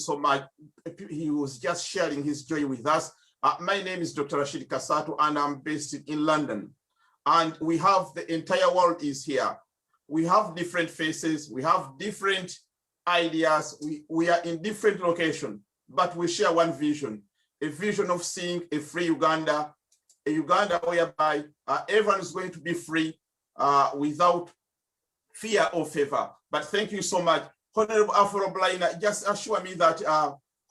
so much. He was just sharing his joy with us. My name is Dr. Rashid Kasato, and I'm based in London. And we have the entire world is here. We have different faces. We have different ideas. We are in different locations, but we share one vision, a vision of seeing a free Uganda, a Uganda whereby everyone is going to be free without fear or favor. But thank you so much. Honorable Afro-Blaina, just assure me that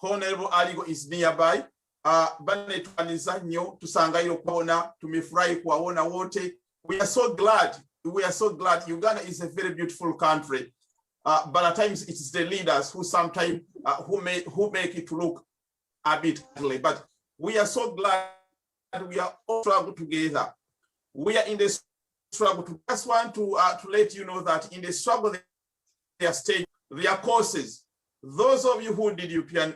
Honorable Aligo is nearby. Banetwaniza nnyo tusangayo kuona, tumefurahi kuwaona wote. We are so glad. We are so glad. Uganda is a very beautiful country, but at times it's the leaders who sometimes who make it look a bit ugly. But we are so glad we are all struggle together. We are in the struggle. Just want to let you know that in the struggle, their stage, their courses. Those of you who did European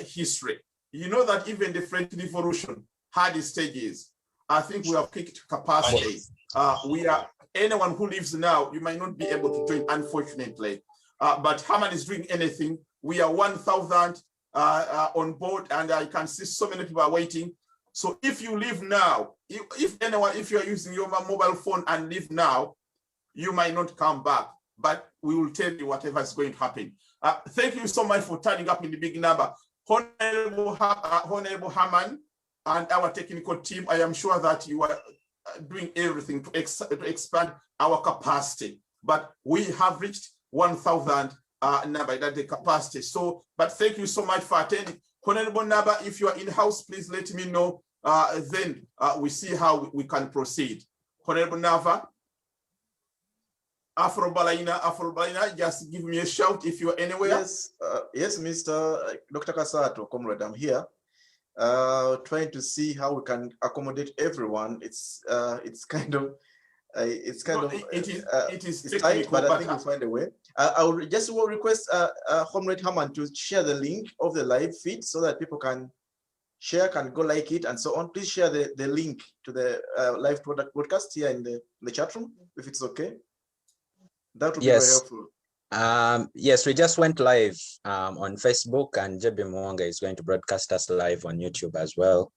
history, you know that even the French Revolution had its stages. I think we have kicked capacity. We are anyone who lives now, you might not be able to join, unfortunately. But Haman is doing anything. We are 1,000 on board, and I can see so many people are waiting. So if you leave now, if you are using your mobile phone and leave now, you might not come back, but we will tell you whatever is going to happen. Thank you so much for turning up in the big number. Honorable Haman and our technical team, I am sure that you are doing everything to expand our capacity, but we have reached 1,000 number, that's the capacity. So, but thank you so much for attending. Honorable Naba, if you are in-house, please let me know. Then we see how we can proceed. Honorable Nava, Afro-Balaina, just give me a shout if you're anywhere. Yes, yes, Mr. Dr. Kasato, comrade, I'm here. Trying to see how we can accommodate everyone. It's kind of it's tight, but I think we'll find a way. I will just request Comrade Haman to share the link of the live feed so that people can share, can go like it and so on. Please share the link to the live broadcast here in the chat room, if it's okay. That would be very helpful. Yes, we just went live on Facebook, and JB Mwanga is going to broadcast us live on YouTube as well.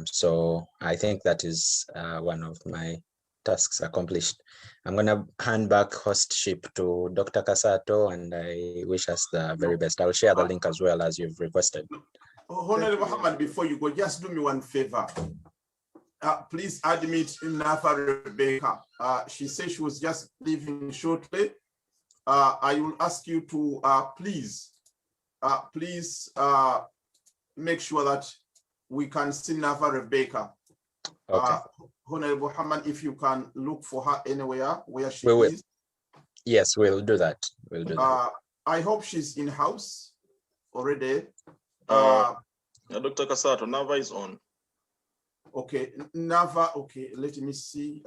So I think that is one of my tasks accomplished. I'm going to hand back hostship to Dr. Kasato, and I wish us the very best. I'll share the link as well as you've requested. Honorable Muhammad, before you go, just do me one favor. Please admit Nafa Rebecca. She said she was just leaving shortly. I will ask you to please make sure that we can see Nafa Rebecca. Okay. Honorable Haman, if you can look for her anywhere where she is. Yes, we'll do that. We'll do that. I hope she's in house already. Dr. Kasato, Nava is on. Okay, Nava. Okay, let me see.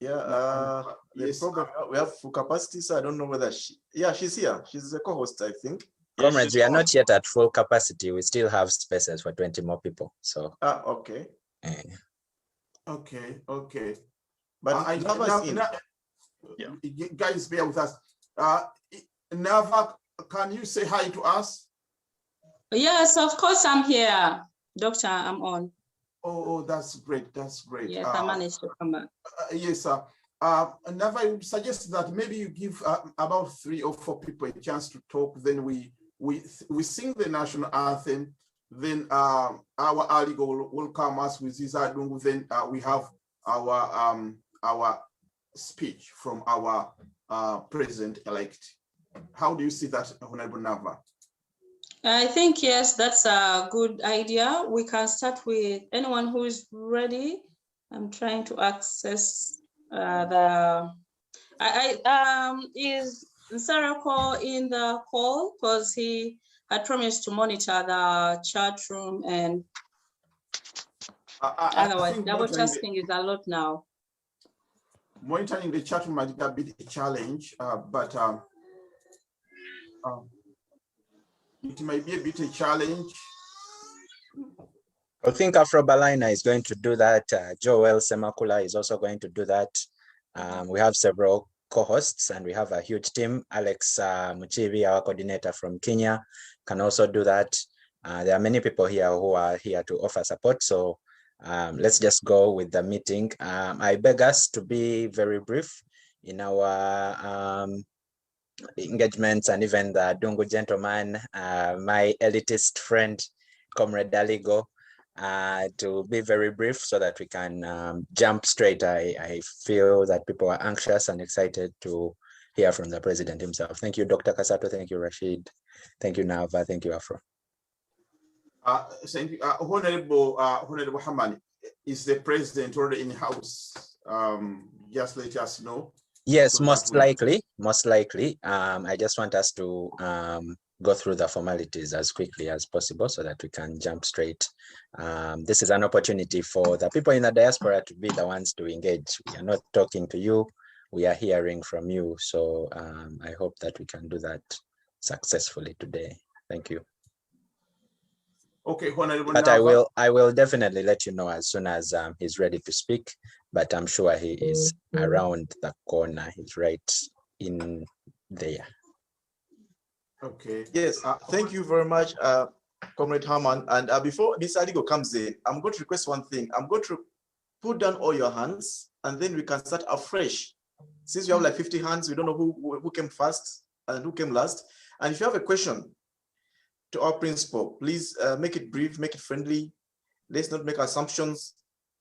Yes, we have full capacity, so I don't know whether she's here. She's a co-host, I think. Comrades, we are not yet at full capacity. We still have spaces for 20 more people. So okay. Okay. But Nava's in. Guys, bear with us. Nava, can you say hi to us? Yes, of course I'm here. Doctor, I'm on. Oh, that's great. That's great. Yes, I managed to come back. Yes, sir. Nava, I would suggest that maybe you give about 3 or 4 people a chance to talk. Then we sing the national anthem. Then our Aligo will come us with his adungu. Then we have our speech from our president-elect. How do you see that, Honorable Nava? I think, yes, that's a good idea. We can start with anyone who is ready. I'm trying to access is Sarako in the call, because he had promised to monitor the chat room, and otherwise double tasking is a lot now. Monitoring the chat room might be a bit a challenge, but it might be a bit a challenge. I think Afro-Balaina is going to do that. Joel Semakula is also going to do that. We have several co-hosts, and we have a huge team. Alex Muchivi, our coordinator from Kenya, can also do that. There are many people here who are here to offer support. So let's just go with the meeting. I beg us to be very brief in our engagements, and even the Dungu gentleman, my elitist friend, Comrade Daligo, to be very brief so that we can jump straight. I feel that people are anxious and excited to hear from the president himself. Thank you, Dr. Kasato. Thank you, Rashid. Thank you, Nava. Thank you, Afro. Thank you. Honorable Hamani, is the president already in the house? Just let us know. Yes, so most likely. I just want us to go through the formalities as quickly as possible so that we can jump straight. This is an opportunity for the people in the diaspora to be the ones to engage. We are not talking to you, we are hearing from you. So I hope that we can do that successfully today. Thank you. Okay, Honorable but Nava. I will definitely let you know as soon as he's ready to speak, but I'm sure he is around the corner. He's right in there. Okay. Yes, thank you very much, Comrade Haman. And before Mr. Aligo comes in, I'm going to request one thing. I'm going to put down all your hands, and then we can start afresh. Since we have like 50 hands, we don't know who came first and who came last. And if you have a question to our principal, please make it brief, make it friendly. Let's not make assumptions.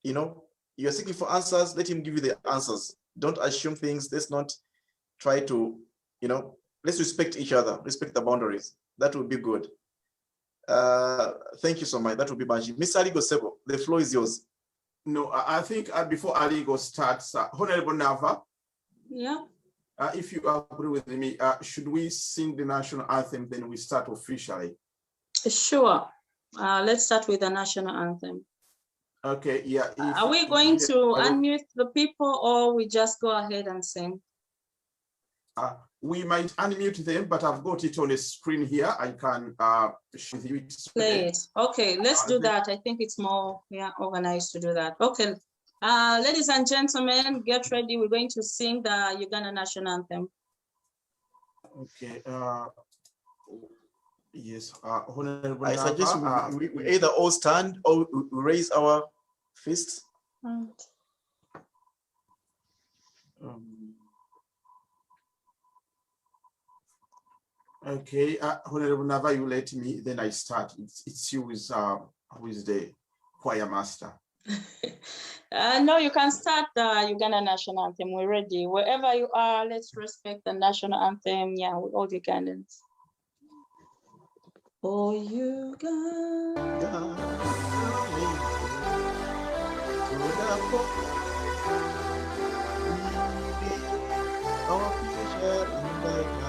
You know, you're seeking for answers, let him give you the answers. Don't assume things. Let's not try to, you know, let's respect each other, respect the boundaries. That would be good. Thank you so much. That would be magic. Mr. Aligo Sebo, the floor is yours. No, I think before Aligo starts, Honorable Nava. Yeah. If you agree with me, should we sing the national anthem, then we start officially? Sure. Let's start with the national anthem. Okay, yeah. Are we going to unmute the people, or we just go ahead and sing? We might unmute them, but I've got it on the screen here. I can show you it. Play it. Okay, let's do that. I think it's more organized to do that. Okay. Ladies and gentlemen, get ready. We're going to sing the Uganda national anthem. Okay. Yes. Honorable I suggest we either all stand or we raise our fists. Okay. Honorable Nava, you let me. Then I start. It's you who is the choir master. No, you can start the Uganda national anthem. We're ready. Wherever you are, let's respect the national anthem. Yeah, with all the Ugandans. Oh, Uganda. Our future in the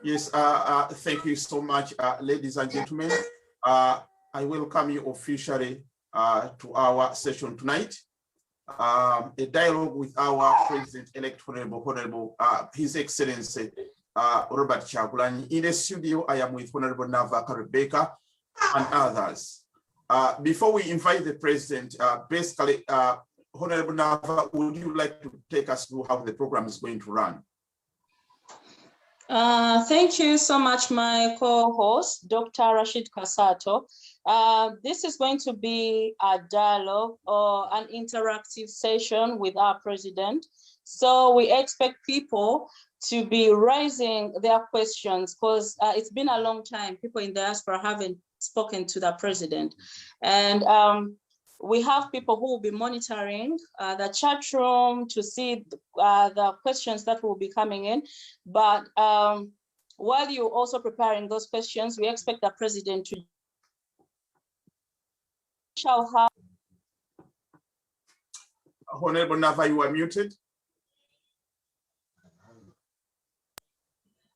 Yes, thank you so much, ladies and gentlemen. I welcome you officially to our session tonight. A dialogue with our President-elect, Honorable His Excellency Robert Kyagulanyi. In the studio, I am with Honorable Nava Rebecca and others. Before we invite the President, basically, Honorable Nava, would you like to take us through how the program is going to run? Thank you so much, my co-host, Dr. Rashid Kasato. This is going to be a dialogue or an interactive session with our president. So we expect people to be raising their questions because it's been a long time. People in diaspora haven't spoken to the president. And We have people who will be monitoring the chat room to see the questions that will be coming in. But while you're also preparing those questions, we expect the president to shall have. Honorable Nava, you are muted.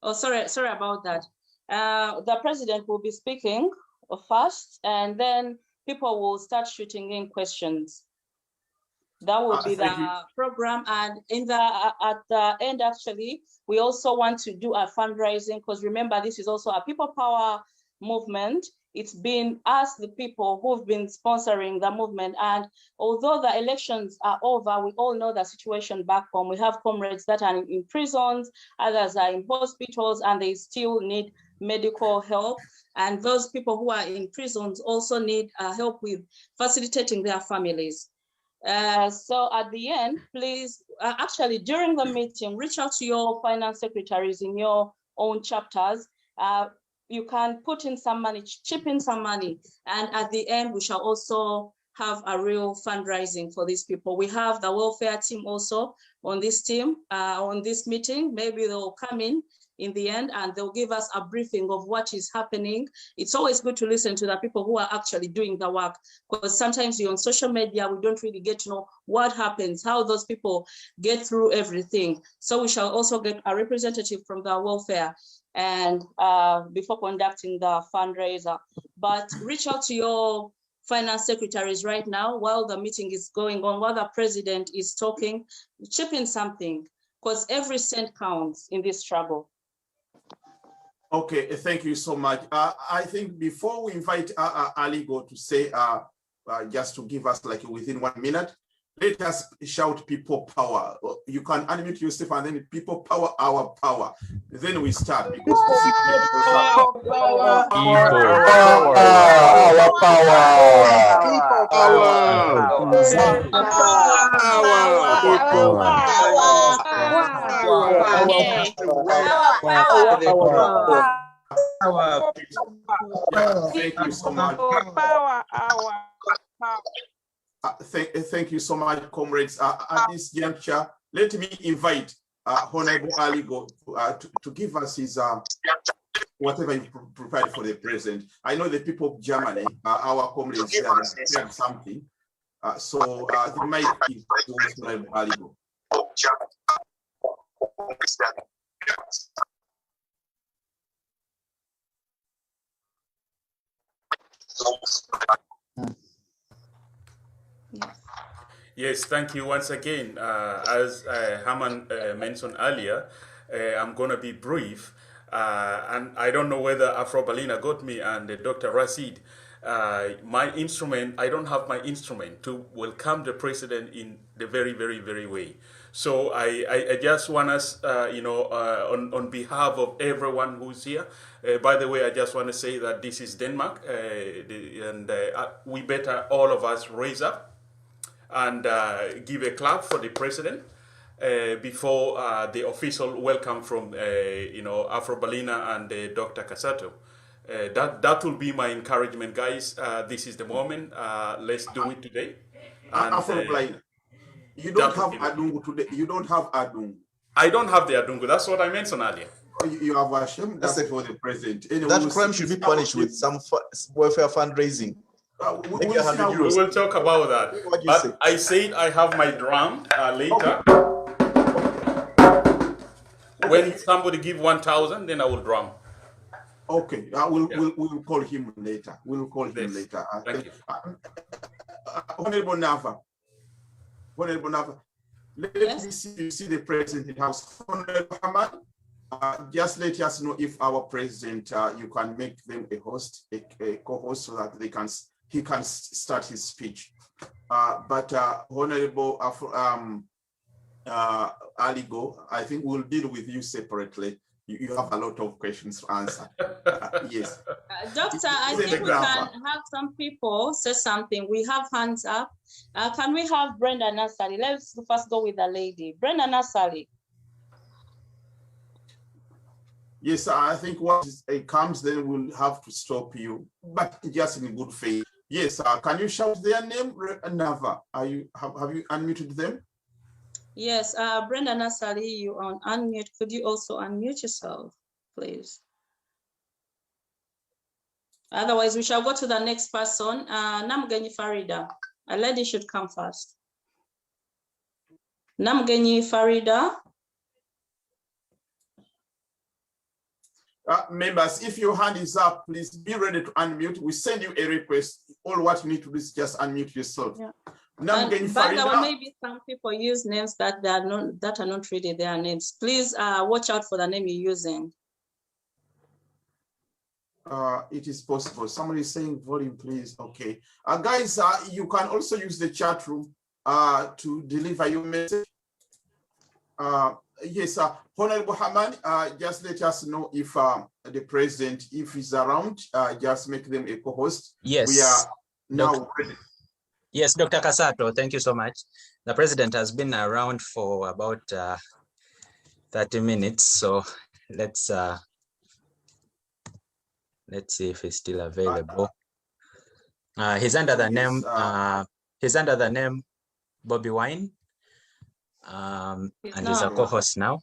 Oh, sorry about that. The president will be speaking first, and then people will start shooting in questions. That will be the program. And at the end, actually, we also want to do a fundraising, because remember, this is also a people power movement. It's been us, the people, who've been sponsoring the movement. And although the elections are over, we all know the situation back home. We have comrades that are in prisons, others are in hospitals, and they still need medical help. And those people who are in prisons also need help with facilitating their families. So at the end, please, actually during the meeting, reach out to your finance secretaries in your own chapters. You can put in some money, chip in some money. And at the end, we shall also have a real fundraising for these people. We have the welfare team also on this team, on this meeting. Maybe they'll come in the end, and they'll give us a briefing of what is happening. It's always good to listen to the people who are actually doing the work, because sometimes you're on social media, we don't really get to know what happens, how those people get through everything. So we shall also get a representative from the welfare and before conducting the fundraiser. But reach out to your finance secretaries right now while the meeting is going on, while the president is talking, chip in something, because every cent counts in this struggle. Okay, thank you so much. I think before we invite Aligo to say, just to give us like within 1 minute, let us shout people power. You can unmute yourself and then people power, our power. Then we start, because our power. Thank you so much. Thank you so much, comrades. At this juncture, let me invite Honorable Aligo to give us his whatever you prepared for the president. I know the people of Germany, our comrades, they have prepared something. So the mic is Honorable Aligo. Yes, thank you once again. As Herman mentioned earlier, I'm going to be brief. And I don't know whether Afro-Balina got me and Dr. Rashid. My instrument, I don't have my instrument to welcome the president in the very, very, very way. So I just want us, on behalf of everyone who's here, by the way, I just want to say that this is Denmark, and we better all of us raise up and give a clap for the president before the official welcome from Afro-Balina and Dr. Kassato. That will be my encouragement, guys. This is the moment. Let's do it today. Afro-Balina, you don't have Adungu today. You don't have Adungu. I don't have the Adungu. That's what I mentioned earlier. You have ashamed that for the president. Anyway, that crime should be punished with some welfare fundraising. We will talk about that. But I said I have my drum later. Okay. When somebody give 1,000, then I will drum. Okay, we'll call him later. We'll call him later. Thank you. Honorable Nava, let me see the president in house. Honorable Haman, just let us know if our president, you can make them a host, a co-host, so that he can start his speech. But Honorable Aligo, I think we'll deal with you separately. You have a lot of questions to answer. Yes. Doctor, I think we can have some people say something. We have hands up. Can we have Brenda Nassali? Let's first go with the lady. Brenda Nassali. Yes, I think once it comes, then we'll have to stop you, but just in good faith. Yes, can you shout their name, Nava? Have you unmuted them? Yes, Brenda Nasali, you on unmute. Could you also unmute yourself, please? Otherwise, we shall go to the next person. Namgenyi Farida. A lady should come first. Namgenyi Farida. Members, if your hand is up, please be ready to unmute. We send you a request. All what you need to do is just unmute yourself. Yeah. Namgenyi But Farida. there may be some people use names that are not really their names. Please watch out for the name you're using. It is possible. Somebody is saying volume, please. Okay. Guys, you can also use the chat room to deliver your message. Yes, Honorable Haman, just let us know if the president, if he's around, just make them a co-host. Yes. We are now ready. Yes, Dr. Kasato, thank you so much. The president has been around for about 30 minutes, so let's see if he's still available. He's under the name Bobi Wine. And he's a co-host now.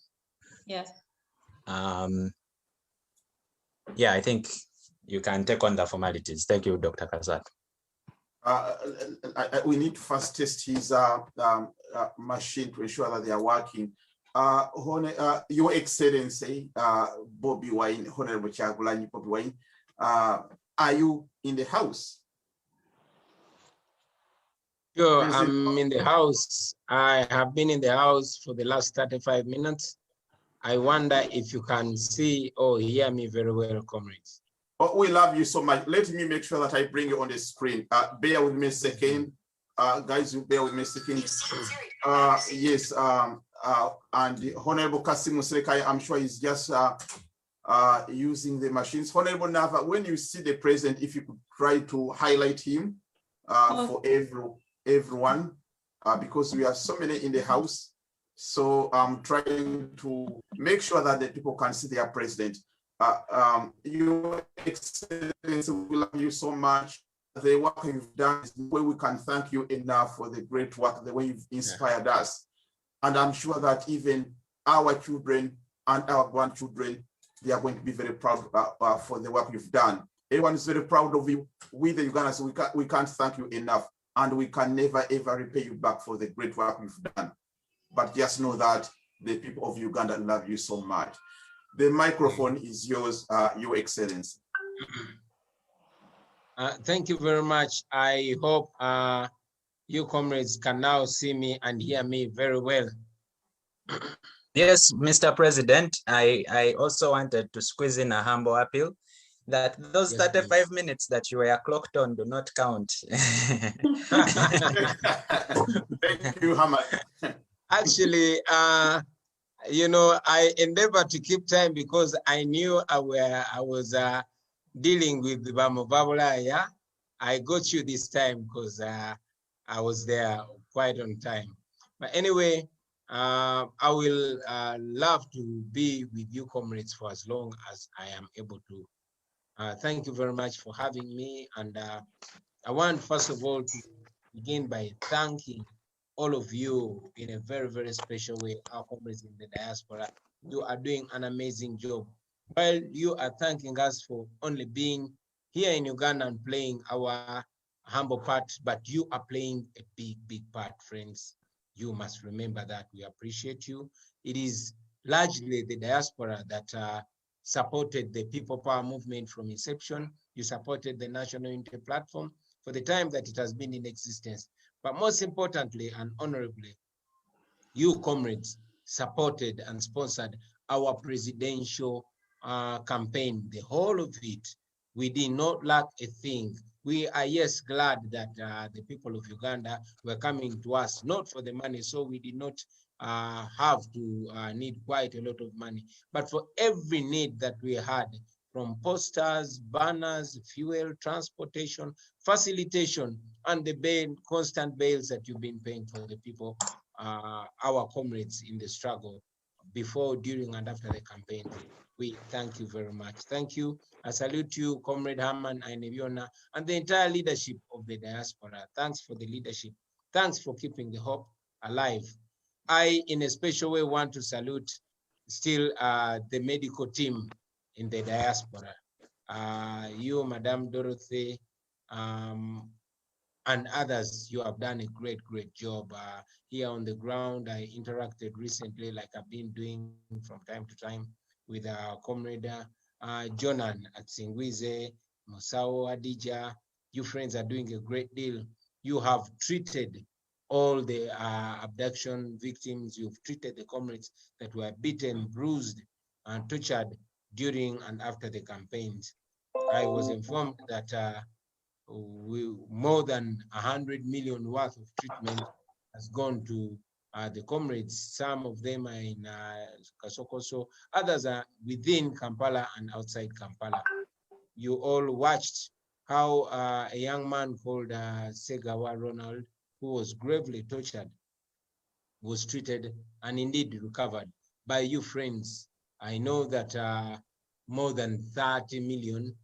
Yes. Yeah, I think you can take on the formalities. Thank you, Dr. Kasato. We need to first test his machine to ensure that they are working. Your Excellency, Bobi Wine, Honorable Kyagulanyi Bobi Wine, are you in the house? Sure, I'm in the house. I have been in the house for the last 35 minutes. I wonder if you can see or hear me very well, comrades. Oh, we love you so much. Let me make sure that I bring you on the screen. Bear with me a second. Guys, you bear with me a second. Yes, and the Honorable Kasim Musrekai, I'm sure he's just using the machines. Honorable Nava, when you see the president, if you could try to highlight him for everyone, because we have so many in the house. So I'm trying to make sure that the people can see their president. Your Excellency, we love you so much. The work you've done is the way we can thank you enough for the great work, the way you've inspired us. And I'm sure that even our children and our grandchildren, they are going to be very proud for the work you've done. Everyone is very proud of you. We, the Ugandans, we can't thank you enough, and we can never, ever repay you back for the great work you've done. But just know that the people of Uganda love you so much. The microphone is yours, Your Excellency. Thank you very much. I hope you comrades can now see me and hear me very well. Yes, Mr. President, I also wanted to squeeze in a humble appeal that those 35 minutes that you were clocked on do not count. Thank you, Hamad. Actually, you know, I endeavored to keep time because I knew I was dealing with the Babula. Yeah, I got you this time because I was there quite on time. But anyway, I will love to be with you comrades for as long as I am able to. Thank you very much for having me. And I want, first of all, to begin by thanking all of you in a very, very special way, our comrades in the diaspora. You are doing an amazing job. While you are thanking us for only being here in Uganda and playing our humble part, but you are playing a big, big part, friends. You must remember that. We appreciate you. It is largely the diaspora that supported the People Power movement from inception. You supported the National Unity Platform for the time that it has been in existence. But most importantly and honorably, you comrades supported and sponsored our presidential campaign, the whole of it. We did not lack a thing. We are, yes, glad that the people of Uganda were coming to us, not for the money, so we did not have to need quite a lot of money, but for every need that we had, from posters, banners, fuel, transportation, facilitation, and the constant bails that you've been paying for the people, our comrades in the struggle before, during, and after the campaign. We thank you very much. Thank you. I salute you, Comrade Herman and Eviona, and the entire leadership of the diaspora. Thanks for the leadership. Thanks for keeping the hope alive. I, in a special way, want to salute still the medical team in the diaspora. You, Madame Dorothy, and others, you have done a great, great job. Here on the ground, I interacted recently, like I've been doing from time to time, with our comrade Jonan at Singwize, Musao, Adija. You friends are doing a great deal. You have treated all the abduction victims. You've treated the comrades that were beaten, bruised, and tortured during and after the campaigns. I was informed that more than 100 million worth of treatment has gone to the comrades. Some of them are in Kasokoso, others are within Kampala and outside Kampala. You all watched how a young man called Segawa Ronald, who was gravely tortured, was treated and indeed recovered by you friends. I know that more than 30 million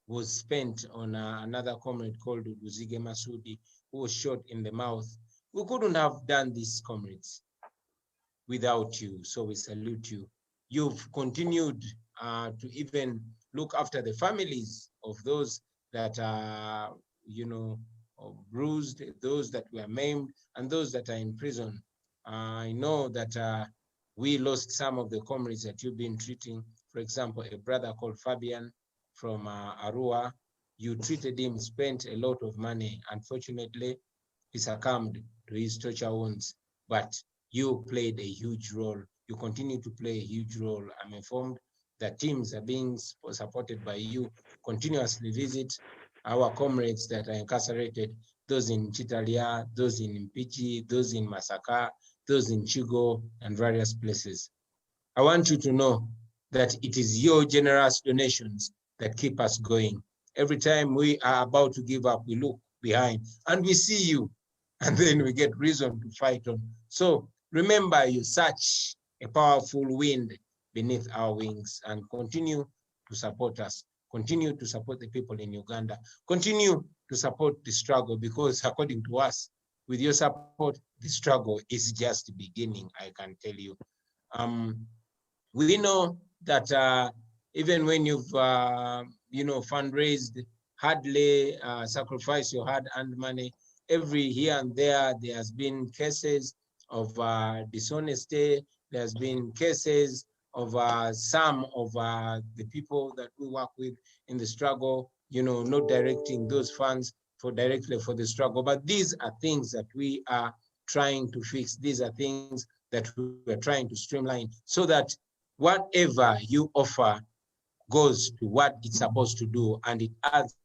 was spent on another comrade called Luzige Masudi, who was shot in the mouth. We couldn't have done this, comrades, without you, so we salute you. You've continued to even look after the families of those that are, bruised, those that were maimed, and those that are in prison. I know that we lost some of the comrades that you've been treating. For example, a brother called Fabian from Arua. You treated him, spent a lot of money. Unfortunately, he succumbed to his torture wounds, but you played a huge role. You continue to play a huge role. I'm informed that teams are being supported by you. Continuously visit our comrades that are incarcerated, those in Chitalia, those in Mpiji, those in Masaka, those in Chigo, and various places. I want you to know that it is your generous donations that keep us going. Every time we are about to give up, we look behind and we see you, and then we get reason to fight on. So remember, you're such a powerful wind beneath our wings, and continue to support us. Continue to support the people in Uganda. Continue to support the struggle, because according to us, with your support, the struggle is just beginning, I can tell you. We know that even when you've, fundraised, hardly sacrificed your hard-earned money, every here and there has been cases of dishonesty. There's been cases of some of the people that we work with in the struggle, not directing those funds directly for the struggle. But these are things that we are trying to fix. These are things that we are trying to streamline, so that whatever you offer goes to what it's supposed to do, and it adds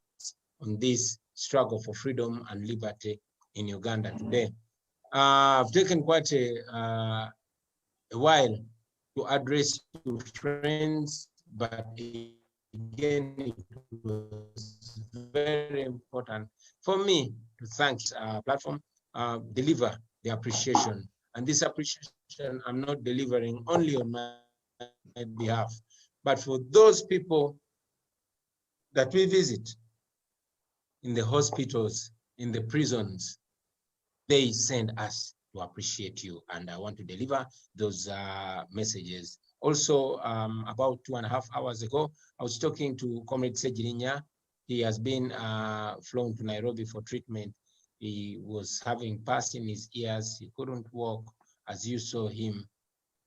on this struggle for freedom and liberty in Uganda today. I've taken quite a while to address you friends, but again, it was very important for me to thank platform, deliver the appreciation. And this appreciation I'm not delivering only on my behalf, but for those people that we visit in the hospitals, in the prisons. They send us to appreciate you, and I want to deliver those messages. Also, about 2.5 hours ago, I was talking to Comrade Sejirinya. He has been flown to Nairobi for treatment. He was having pus in his ears. He couldn't walk, as you saw him.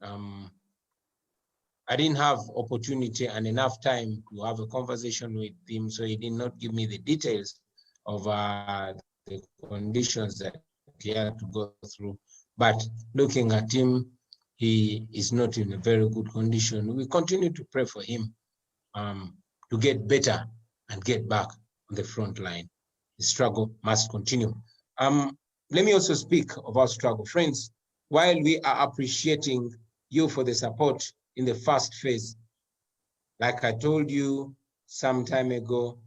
I didn't have opportunity and enough time to have a conversation with him, so he did not give me the details of the conditions that he had to go through. But looking at him, he is not in a very good condition. We continue to pray for him to get better and get back on the front line. The struggle must continue. Let me also speak of our struggle. Friends, while we are appreciating you for the support in the first phase, like I told you some time ago,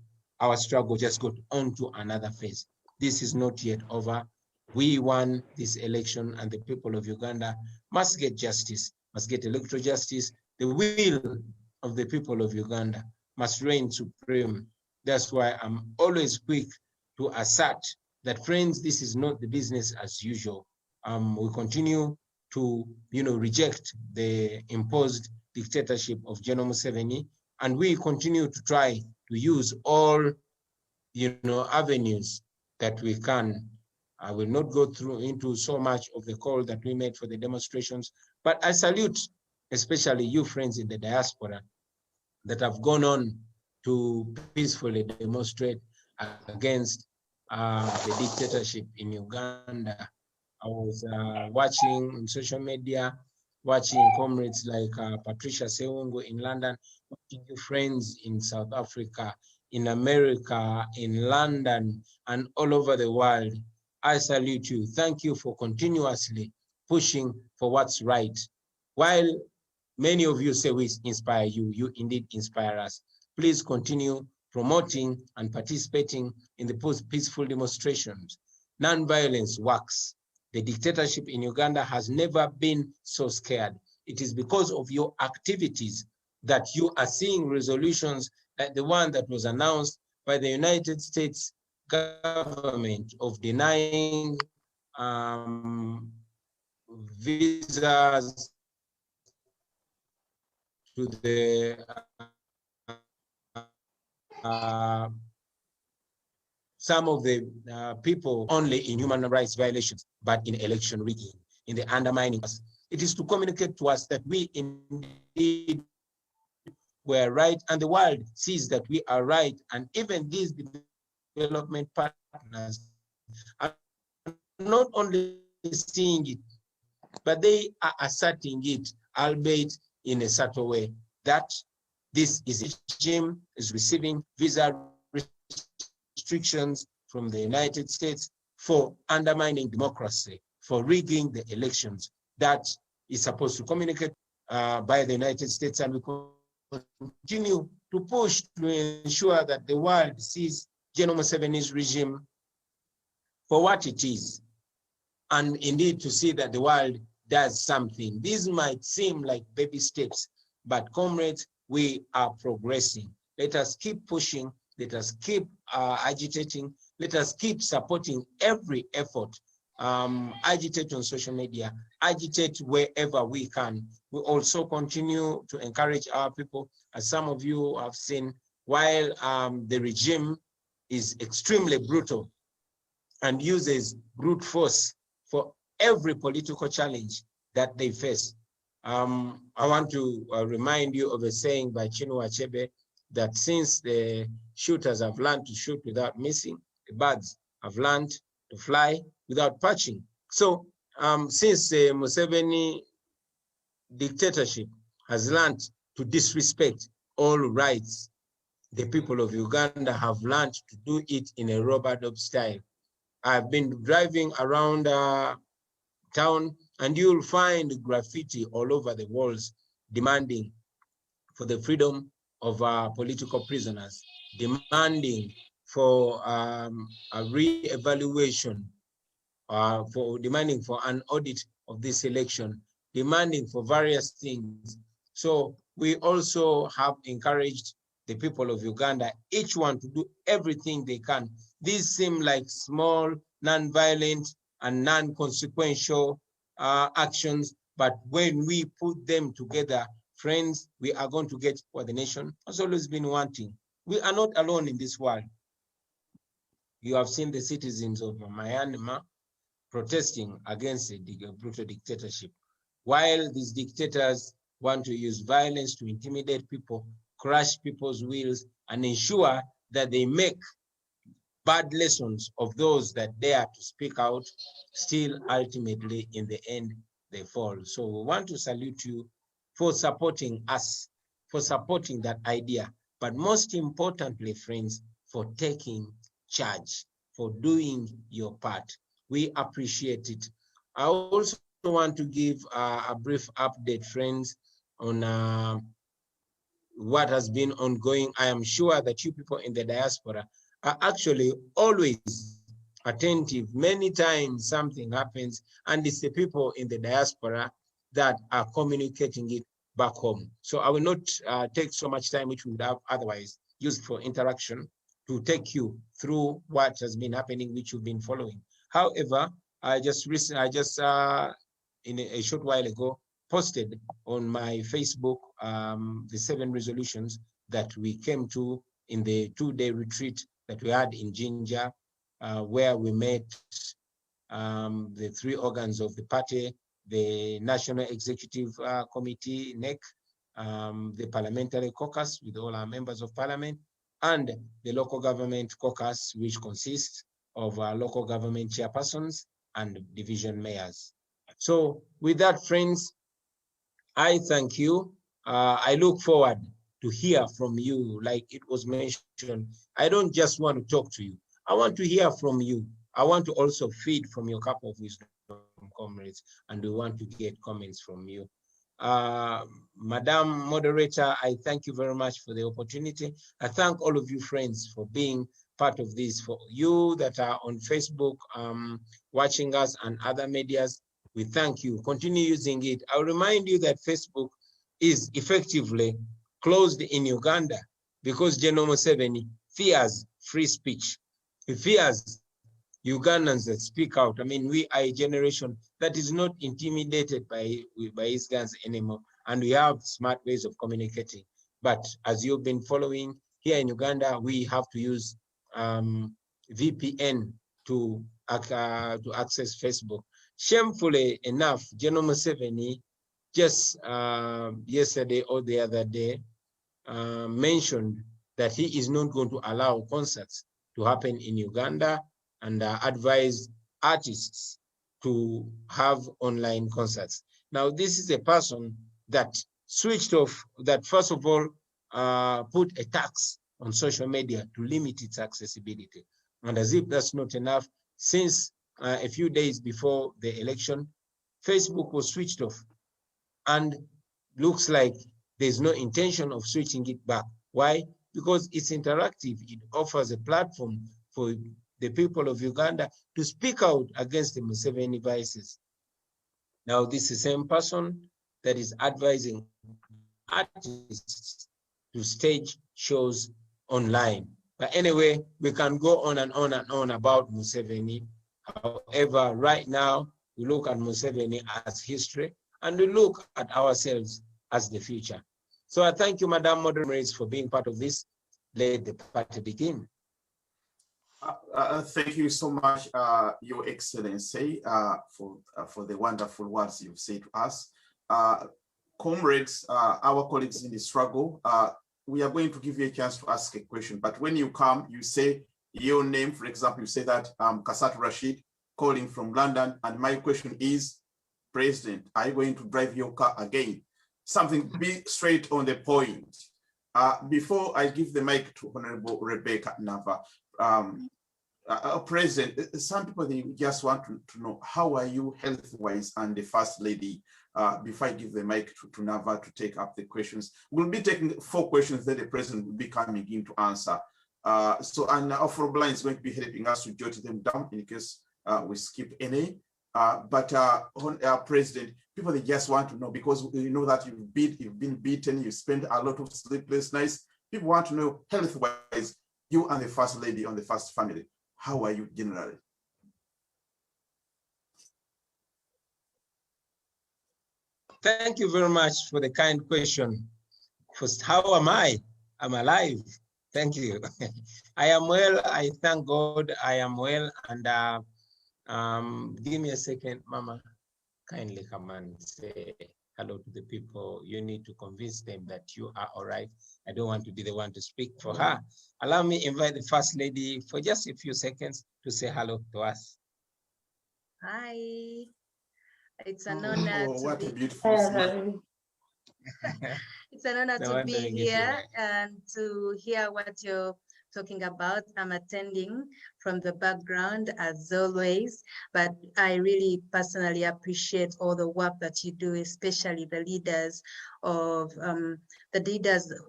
our struggle just got onto another phase. This is not yet over. We won this election, and the people of Uganda must get justice, must get electoral justice. The will of the people of Uganda must reign supreme. That's why I'm always quick to assert that, friends, this is not the business as usual. We continue to, reject the imposed dictatorship of General Museveni, and we continue to try to use all, avenues that we can. I will not go through into so much of the call that we made for the demonstrations, but I salute especially you friends in the diaspora that have gone on to peacefully demonstrate against the dictatorship in Uganda. I was watching on social media, watching comrades like Patricia Sewungu in London, watching you friends in South Africa, in America, in London, and all over the world. I salute you. Thank you for continuously pushing for what's right. While many of you say we inspire you, you indeed inspire us. Please continue promoting and participating in the peaceful demonstrations. Non-violence works. The dictatorship in Uganda has never been so scared. It is because of your activities that you are seeing resolutions like the one that was announced by the United States government of denying visas to the some of the people only in human rights violations, but in election rigging, in the undermining us. It is to communicate to us that we indeed were right, and the world sees that we are right, and even these development partners are not only seeing it, but they are asserting it, albeit in a subtle way, that this regime is receiving visa restrictions from the United States for undermining democracy, for rigging the elections. That is supposed to communicate by the United States, and we continue to push to ensure that the world sees General Museveni's regime for what it is, and indeed to see that the world does something. These might seem like baby steps, but comrades, we are progressing. Let us keep pushing, let us keep agitating, let us keep supporting every effort. Agitate on social media, agitate wherever we can. We also continue to encourage our people, as some of you have seen, while the regime is extremely brutal and uses brute force for every political challenge that they face. I want to remind you of a saying by Chinua Achebe that since the shooters have learned to shoot without missing, the birds have learned to fly without perching. So since the Museveni dictatorship has learned to disrespect all rights, the people of Uganda have learned to do it in a rub-a-dub style. I've been driving around town, and you'll find graffiti all over the walls demanding for the freedom of political prisoners, demanding for a re-evaluation, for demanding for an audit of this election, demanding for various things. So we also have encouraged the people of Uganda, each one to do everything they can. These seem like small, non-violent, and non-consequential actions, but when we put them together, friends, we are going to get what the nation has always been wanting. We are not alone in this world. You have seen the citizens of Myanmar protesting against the brutal dictatorship. While these dictators want to use violence to intimidate people, crush people's wills, and ensure that they make bad lessons of those that dare to speak out, still ultimately in the end, they fall. So we want to salute you for supporting us, for supporting that idea, but most importantly, friends, for taking charge, for doing your part. We appreciate it. I also want to give a brief update, friends, on what has been ongoing. I am sure that you people in the diaspora are actually always attentive. Many times something happens, and it's the people in the diaspora that are communicating it back home. So I will not take so much time, which we would have otherwise used for interaction, to take you through what has been happening, which you've been following. However, I just in a short while ago posted on my Facebook the 7 resolutions that we came to in the 2-day retreat that we had in Jinja, where we met the 3 organs of the party, the National Executive Committee, NEC, the Parliamentary Caucus with all our members of parliament, and the Local Government Caucus, which consists of local government chairpersons and division mayors. So with that, friends, I thank you. I look forward to hear from you. Like it was mentioned, I don't just want to talk to you. I want to hear from you. I want to also feed from your cup of wisdom, comrades, and we want to get comments from you. Madam Moderator, I thank you very much for the opportunity. I thank all of you friends for being part of this. For you that are on Facebook watching us and other medias, we thank you. Continue using it. I'll remind you that Facebook is effectively closed in Uganda because General Museveni fears free speech. He fears Ugandans that speak out. I mean, we are a generation that is not intimidated by his guns anymore, and we have smart ways of communicating. But as you've been following, here in Uganda, we have to use VPN to access Facebook. Shamefully enough, General Museveni just yesterday or the other day mentioned that he is not going to allow concerts to happen in Uganda and advised artists to have online concerts. Now, this is a person that switched off, that first of all, put a tax on social media to limit its accessibility. And as if that's not enough, since a few days before the election, Facebook was switched off, and looks like there's no intention of switching it back. Why? Because it's interactive. It offers a platform for the people of Uganda to speak out against the Museveni vices. Now, this is the same person that is advising artists to stage shows online. But anyway, we can go on and on and on about Museveni. However, right now, we look at Museveni as history, and we look at ourselves as the future. So I thank you, Madam Moderator, for being part of this. Let the party begin. Thank you so much, Your Excellency, for the wonderful words you've said to us. Comrades, our colleagues in the struggle, we are going to give you a chance to ask a question, but when you come, you say your name. For example, you say that Kasatu Rashid calling from London, and my question is, President, are you going to drive your car again? Something be straight on the point. Before I give the mic to Honorable Rebecca Nava, President, some people, they just want to know, how are you health-wise and the First Lady? Before I give the mic to Nava to take up the questions. We'll be taking 4 questions that the President will be coming in to answer. And Afro is going to be helping us to jot them down in case we skip any. President, people, they just want to know, because you know that you've been beaten, you spent a lot of sleepless nights. People want to know, health-wise, you and the First Lady on the First Family, how are you generally? Thank you very much for the kind question. First, how am I? I'm alive. Thank you. I am well. I thank God I am well. And give me a second, Mama. Kindly come and say hello to the people. You need to convince them that you are all right. I don't want to be the one to speak for her. Allow me invite the First Lady for just a few seconds to say hello to us. Hi. It's an honor what to a be beautiful smile. It's an honor to be here and to hear what you're talking about. I'm attending from the background as always, but I really personally appreciate all the work that you do, especially the leaders who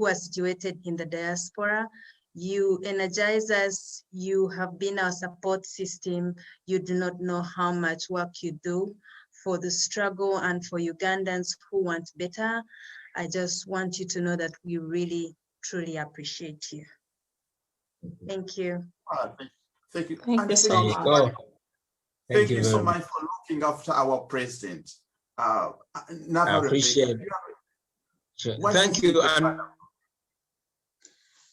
are situated in the diaspora. You energize us. You have been our support system. You do not know how much work you do for the struggle and for Ugandans who want better. I just want you to know that we really, truly appreciate you. Thank you. Thank you. Thank you so much. Thank you so much for looking after our president. I appreciate it. Sure. Thank you.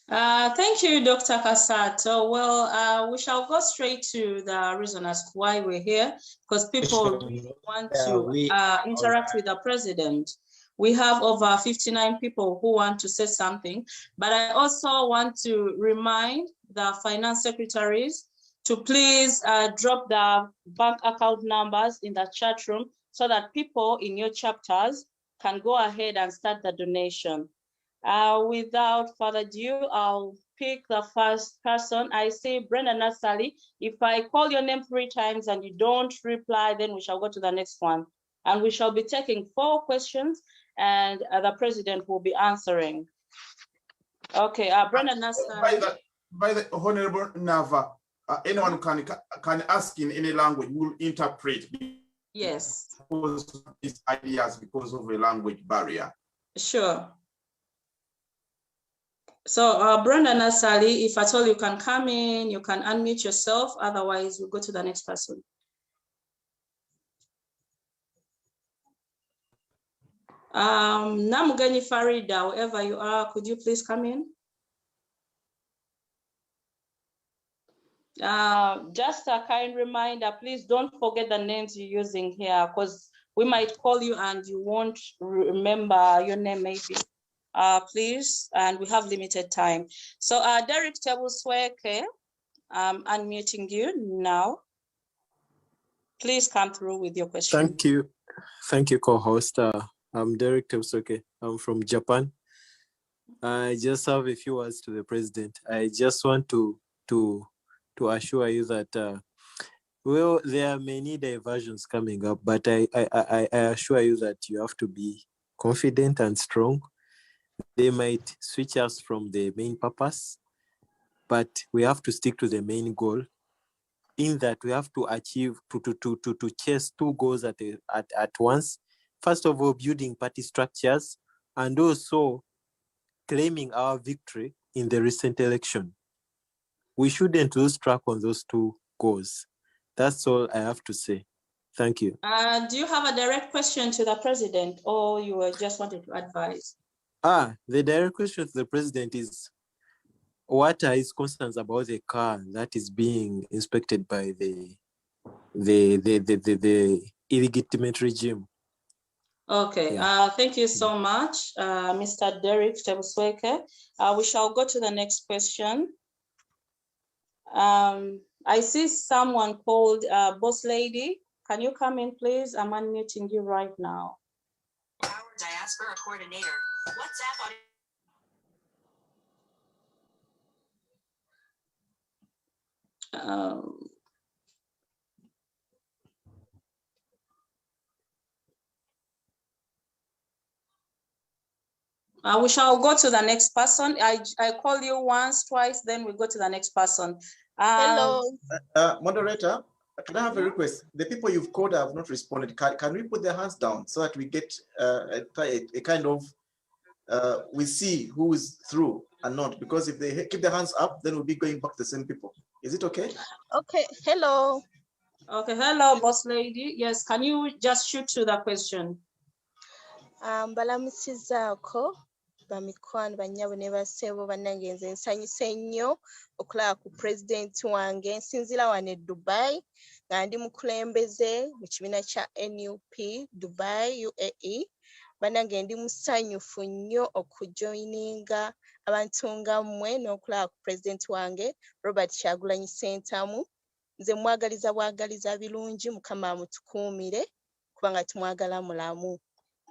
Thank you, Dr. Kassato. Well, we shall go straight to the reason as to why we're here, because people really want to interact with the president. We have over 59 people who want to say something, but I also want to remind the finance secretaries to please drop the bank account numbers in the chat room so that people in your chapters can go ahead and start the donation. Without further ado, I'll pick the first person. I say Brenda Nassali. If I call your name 3 times and you don't reply, then we shall go to the next one. And we shall be taking 4 questions and the president will be answering. Okay, Brenda Nassali. By the Honorable Nava, anyone can ask in any language, we'll interpret. Yes. Because of these ideas, because of a language barrier. Sure. So Brenda Nassali, if at all you can come in, you can unmute yourself. Otherwise, we'll go to the next person. Namugani Farida, wherever you are, could you please come in? Just a kind reminder, please don't forget the names you're using here, because we might call you and you won't remember your name maybe. Please, and we have limited time. So Derek Tebusweke, I'm unmuting you now. Please come through with your question. Thank you, co-host. I'm Derek Tebusweke. I'm from Japan. I just have a few words to the president. I just want to assure you that well, there are many diversions coming up, but I assure you that you have to be confident and strong. They might switch us from the main purpose, but we have to stick to the main goal, in that we have to achieve, to chase 2 goals at once. First of all, building party structures and also claiming our victory in the recent election. We shouldn't lose track on those 2 goals. That's all I have to say. Thank you. Do you have a direct question to the president, or you just wanted to advise? The direct question to the president is, what are his concerns about the car that is being inspected by the illegitimate regime? Okay, yeah. Thank you so much, Mr. Derek Tebusweke. We shall go to the next question. I see someone called Boss Lady. Can you come in, please? I'm unmuting you right now. Our diaspora coordinator. WhatsApp on. We shall go to the next person. I call you once, twice, then we go to the next person. Hello. Moderator, can I have a request? The people you've called have not responded. Can we put their hands down so that we get a kind of, we see who is through and not? Because if they keep their hands up, then we'll be going back to the same people. Is it okay? Okay, hello. Okay, hello, Boss Lady. Yes, can you just shoot to the question? Balamusizako bamikwano banyabo ne basebo bannange nze nsanyuse nnyo okulaba ku president wange nsinzira wano e Dubai nga ndi mukulembeze mu kibiina kya NUP Dubai UAE. Bannange ndi musanyufu nnyo okujoininga abantu nga mmwe n'okulaba ku president wange Robert Kyagulanyi Ssentamu. Nze mwagaliza bwagaliza birungi, Mukama amutukuumire kubanga tumwagala mulamu.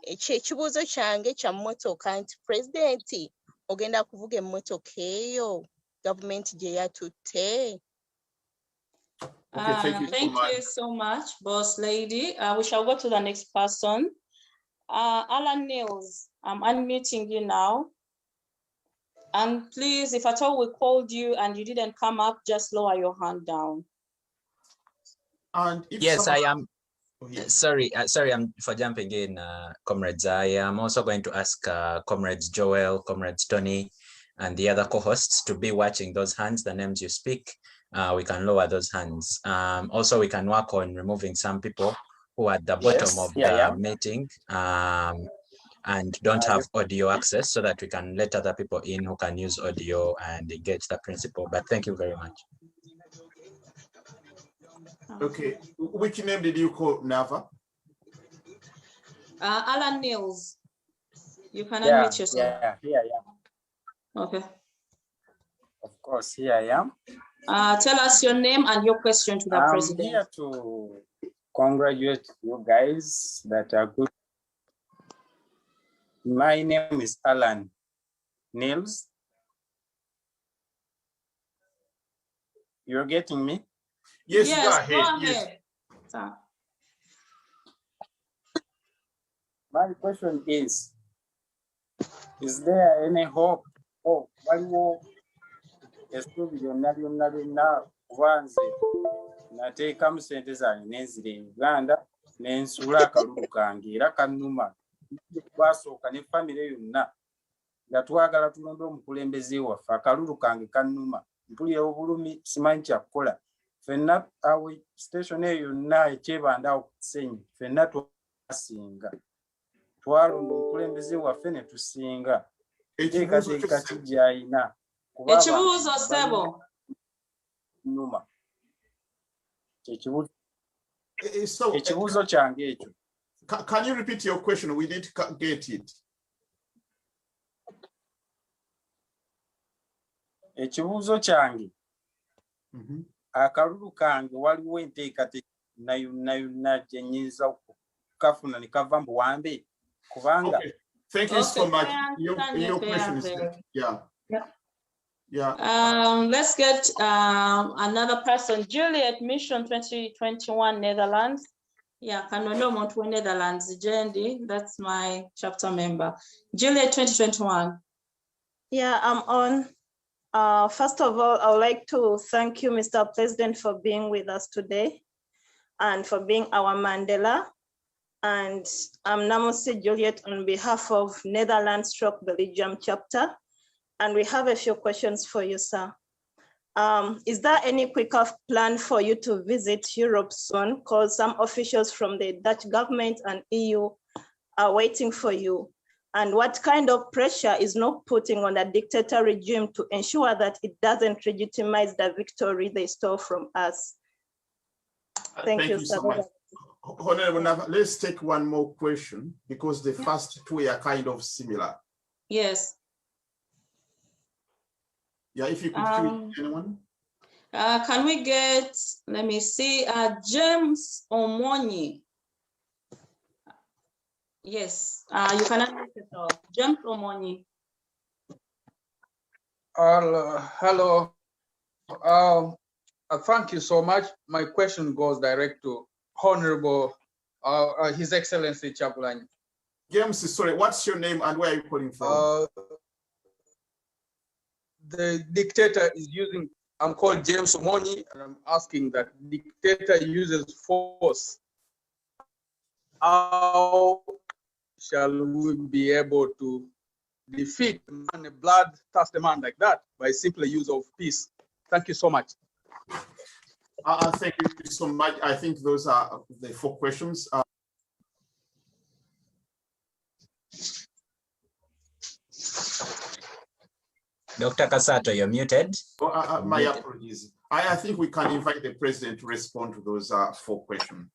Ekibuuzo kyange kya mmotoka nti pulezidenti ogenda kuvuga emmotoka eyo gavumenti gye yatutte? Okay, thank you so much, Boss Lady. We shall go to the next person. Alan Niels, I'm unmuting you now. And please, if at all we called you and you didn't come up, just lower your hand down. And if yes, I am. Sorry, I'm for jumping in, comrades. I am also going to ask comrades Joel, comrades Tony, and the other co-hosts to be watching those hands, the names you speak. We can lower those hands. Also, we can work on removing some people who are at the bottom of the meeting and don't have audio access, so that we can let other people in who can use audio and engage the principle. But thank you very much. Okay, which name did you call, Nava? Alan Niels. You can unmute yourself. Yeah, here I am. Okay. Of course, here I am. Tell us your name and your question to the president. I'm here to congratulate you guys that are good. My name is Alan Niels. You're getting me? Yes, yes, go ahead. Yes. My question is there any hope? Oh, one more. Nateekamu ssente zange nenzira e Uganda n'ensula akalulu kange era kannuma. Twasooka ne famire yonna nga twagala tulonde omukulembeze waffe, akalulu kange kannuma, mpulira obulumi simanyi kyakukola. Ffenna awe station eyo yonna ekyebanda awo ku Kisenyi, ffenna twasinga, twalonda omukulembeze waffe ne tusinga. Enteekateeka ki gy'alina? Ekibuuzo ssebo. Nnuma. Ekibuuzo kyange ekyo. Can you repeat your question? We didn't get it. Ekibuuzo kyange. Akalulu kange waliwo enteekateeka yonna gye nnyinza okukafuna ne kava mu buwambe kubanga. Thank you so much. Your question is let's get another person. Juliet, Mission 2021 Netherlands. Yeah, Kanono to Netherlands. Jendi, that's my chapter member. Juliet 2021. Yeah, I'm on. First of all, I would like to thank you, Mr. President, for being with us today and for being our Mandela. And I'm Namosi Juliet on behalf of Netherlands Belgium chapter. And we have a few questions for you, sir. Is there any quicker plan for you to visit Europe soon? Because some officials from the Dutch government and EU are waiting for you. And what kind of pressure is not putting on the dictator regime to ensure that it doesn't legitimize the victory they stole from us? Thank you, sir. So much. Honorable Nava, let's take one more question because the first two are kind of similar. Yes. Yeah, if you could choose anyone. Can we get, let me see, James Omoni. Yes, you can unmute yourself. James Omoni. Hello. Thank you so much. My question goes direct to Honorable His Excellency Kyagulanyi. James, sorry, what's your name and where are you calling from? The dictator is using, I'm called James Omoni, and I'm asking that dictator uses force. How shall we be able to defeat a bloodthirsty man like that by simple use of peace? Thank you so much. Thank you so much. I think those are the 4 questions. Dr. Kasato, you're muted. My apologies. I think we can invite the president to respond to those 4 questions.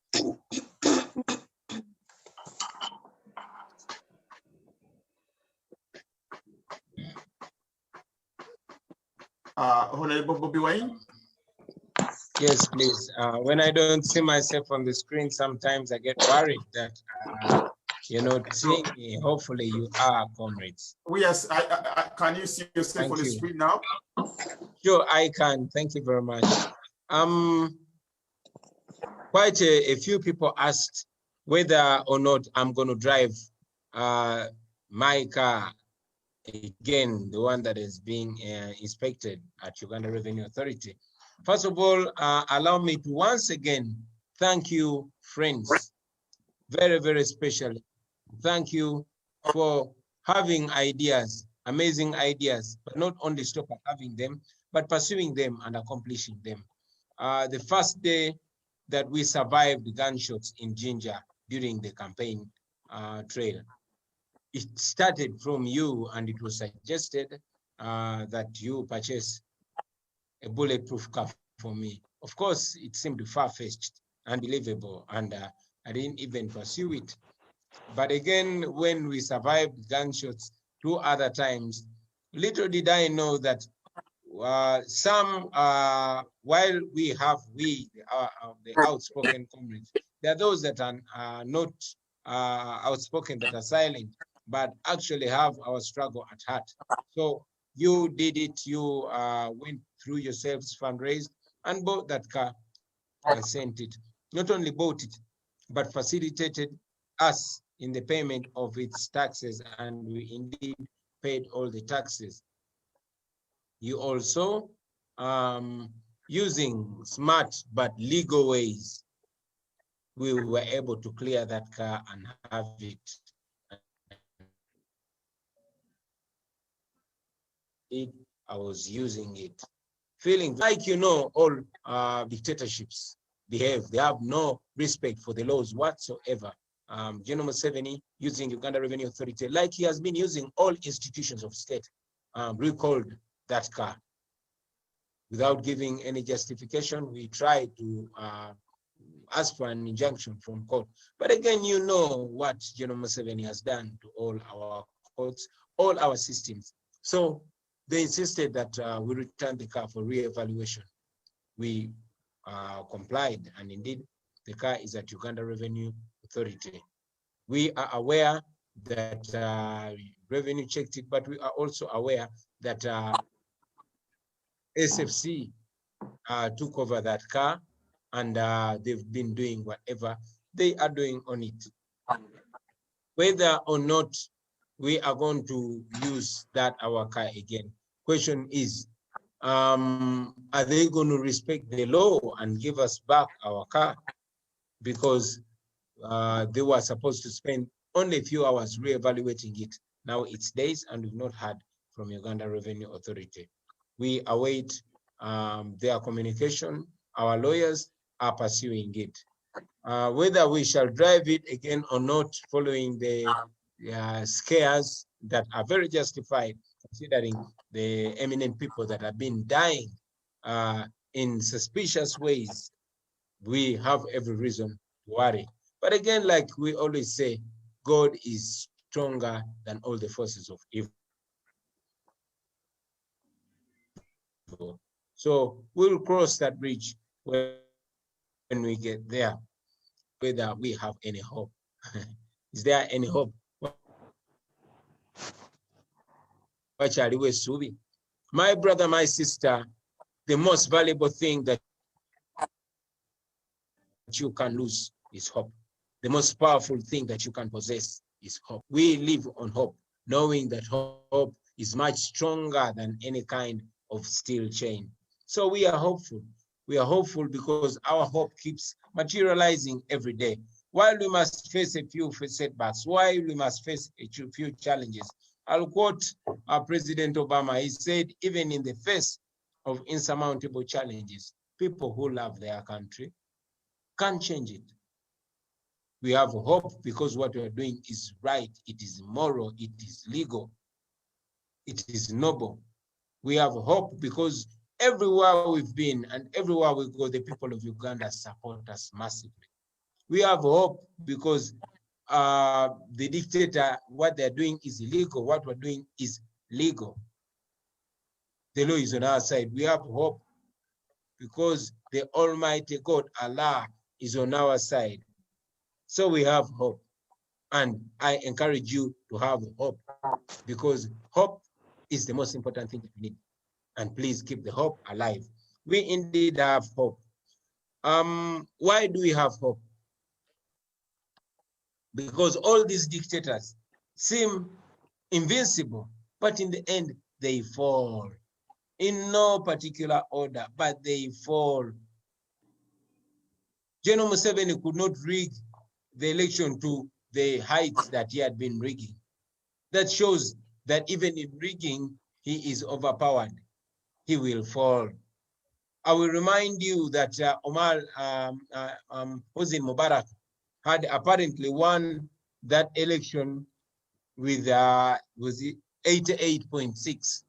Honorable Bobi Wine? Yes, please. When I don't see myself on the screen, sometimes I get worried that, you know, seeing me, hopefully you are, comrades. Yes, can you see yourself on the screen now? Sure, I can. Thank you very much. Quite a few people asked whether or not I'm going to drive my car again, the one that is being inspected at Uganda Revenue Authority. First of all, allow me to once again thank you, friends, very, very specially. Thank you for having ideas, amazing ideas, but not only stop at having them, but pursuing them and accomplishing them. The first day that we survived gunshots in Jinja during the campaign trail, it started from you, and it was suggested that you purchase a bulletproof car for me. Of course, it seemed far-fetched, unbelievable, and I didn't even pursue it. But again, when we survived gunshots 2 other times, little did I know that while we have the outspoken comrades, there are those that are not outspoken, that are silent, but actually have our struggle at heart. So you did it. You went through yourselves, fundraised, and bought that car and sent it. Not only bought it, but facilitated us in the payment of its taxes, and we indeed paid all the taxes. You also, using smart but legal ways, we were able to clear that car and have it. I was using it, feeling like, you know, all dictatorships behave. They have no respect for the laws whatsoever. General Museveni, using Uganda Revenue Authority, like he has been using all institutions of state, recalled that car without giving any justification. We tried to ask for an injunction from court. But again, you know what General Museveni has done to all our courts, all our systems. So they insisted that we return the car for re-evaluation. We complied, and indeed, the car is at Uganda Revenue Authority. We are aware that revenue checked it, but we are also aware that SFC took over that car, and they've been doing whatever they are doing on it. Whether or not we are going to use our car again, question is, are they going to respect the law and give us back our car? Because they were supposed to spend only a few hours re-evaluating it. Now it's days, and we've not heard from Uganda Revenue Authority. We await their communication. Our lawyers are pursuing it. Whether we shall drive it again or not, following the scares that are very justified, considering the eminent people that have been dying in suspicious ways, we have every reason to worry. But again, like we always say, God is stronger than all the forces of evil. So we'll cross that bridge when we get there, whether we have any hope. Is there any hope? My brother, my sister, the most valuable thing that you can lose is hope. The most powerful thing that you can possess is hope. We live on hope, knowing that hope is much stronger than any kind of steel chain. So we are hopeful. We are hopeful because our hope keeps materializing every day. While we must face a few setbacks, while we must face a few challenges, I'll quote President Obama. He said, even in the face of insurmountable challenges, people who love their country can't change it. We have hope because what we are doing is right, it is moral, it is legal, it is noble. We have hope because everywhere we've been and everywhere we go, the people of Uganda support us massively. We have hope because the dictator, what they're doing is illegal, what we're doing is legal. The law is on our side. We have hope because the Almighty God, Allah, is on our side. So we have hope. And I encourage you to have hope because hope is the most important thing that we need. And please keep the hope alive. We indeed have hope. Why do we have hope? Because all these dictators seem invincible, but in the end, they fall. In no particular order, but they fall. General Museveni could not rig the election to the heights that he had been rigging. That shows that even in rigging, he is overpowered. He will fall. I will remind you that Omar Hosni Mubarak had apparently won that election with was it 88.6.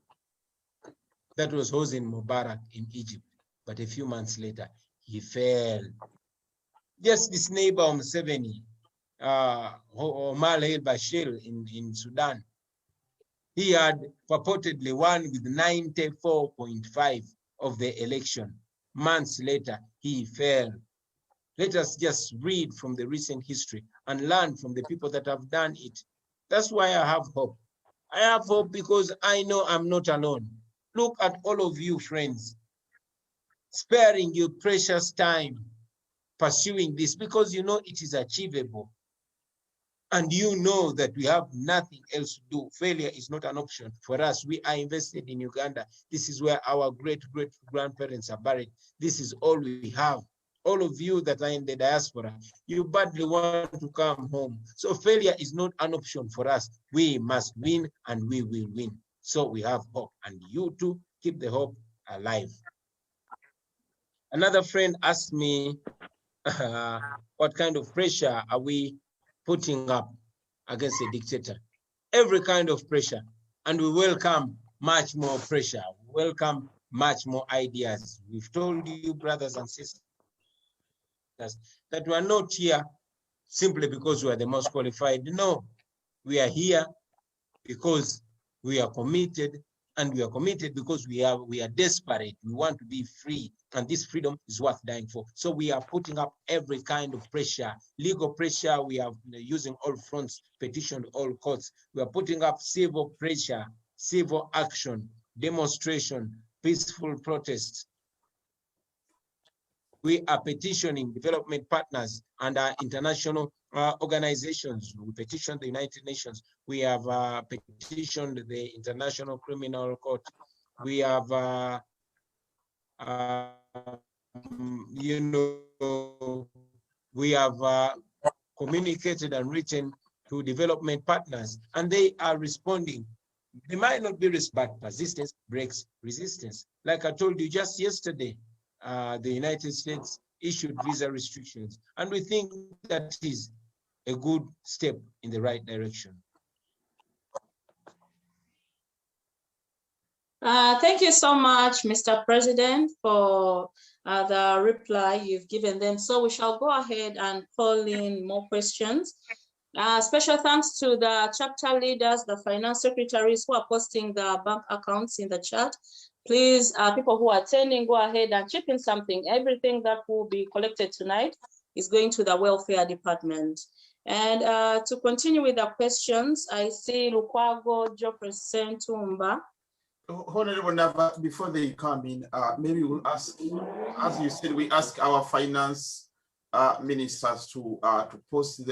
That was Hosni Mubarak in Egypt. But a few months later, he fell. Just this neighbor of Museveni, Omar al-Bashir in Sudan, he had purportedly won with 94.5 of the election. Months later, he fell. Let us just read from the recent history and learn from the people that have done it. That's why I have hope. I have hope because I know I'm not alone. Look at all of you, friends, sparing your precious time pursuing this because you know it is achievable. And you know that we have nothing else to do. Failure is not an option for us. We are invested in Uganda. This is where our great-great-grandparents are buried. This is all we have. All of you that are in the diaspora, you badly want to come home. So failure is not an option for us. We must win and we will win. So we have hope. And you too, keep the hope alive. Another friend asked me, what kind of pressure are we putting up against a dictator? Every kind of pressure, and we welcome much more pressure. We welcome much more ideas. We've told you, brothers and sisters, that we are not here simply because we are the most qualified. No, we are here because we are committed, and we are committed because we are desperate. We want to be free, and this freedom is worth dying for. So we are putting up every kind of pressure, legal pressure. We are using all fronts, petition all courts. We are putting up civil pressure, civil action, demonstration, peaceful protests. We are petitioning development partners and our international organizations. We petitioned the United Nations. We have petitioned the International Criminal Court. We have, we have communicated and written to development partners, and they are responding. They might not be but persistence breaks resistance. Like I told you just yesterday, the United States issued visa restrictions, and we think that is a good step in the right direction. Thank you so much, Mr. President, for the reply you've given them. So we shall go ahead and call in more questions. Special thanks to the chapter leaders, the finance secretaries who are posting the bank accounts in the chat. Please, people who are attending, go ahead and chip in something. Everything that will be collected tonight is going to the welfare department. And to continue with the questions, I see Lukwago Geoffrey Ssentamu. Honorable Nava, before they come in, maybe we'll ask, as you said, we ask our finance ministers to post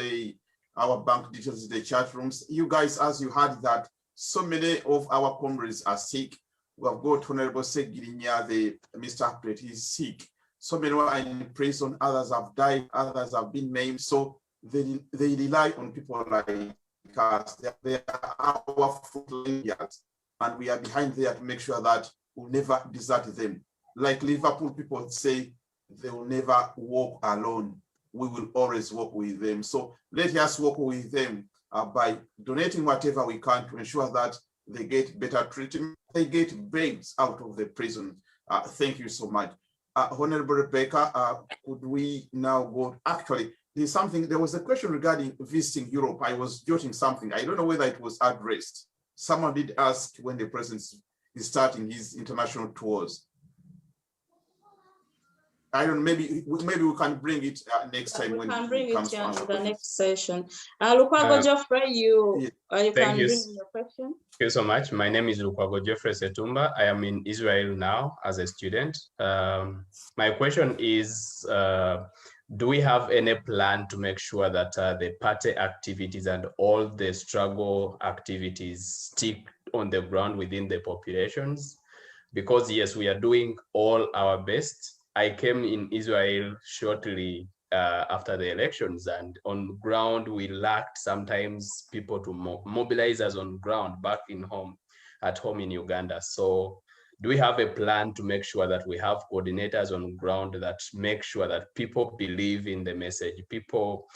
our bank details in the chat rooms. You guys, as you heard that so many of our comrades are sick. We have got Honorable Segirinya, the Mr. Plate, he's sick. So many are in prison, others have died, others have been maimed. So they rely on people like us. They are our frontliners, and we are behind there to make sure that we'll never desert them. Like Liverpool people say, they will never walk alone. We will always work with them. So let us work with them by donating whatever we can to ensure that they get better treatment, they get babes out of the prison. Thank you so much. Honorable Rebecca, could we now go, actually, there was a question regarding visiting Europe. I was jotting something. I don't know whether it was addressed. Someone did ask when the president is starting his international tours. I don't know, maybe we can bring it next time when it comes to answer the next session. Lukwago Geoffrey, you can bring your question. Thank you so much. My name is Lukwago Geoffrey Ssentamu. I am in Israel now as a student. My question is, do we have any plan to make sure that the party activities and all the struggle activities stick on the ground within the populations? Because yes, we are doing all our best. I came in Israel shortly after the elections, and on ground we lacked sometimes people to mobilize us on ground back at home in Uganda. So do we have a plan to make sure that we have coordinators on ground that make sure that people believe in the message, people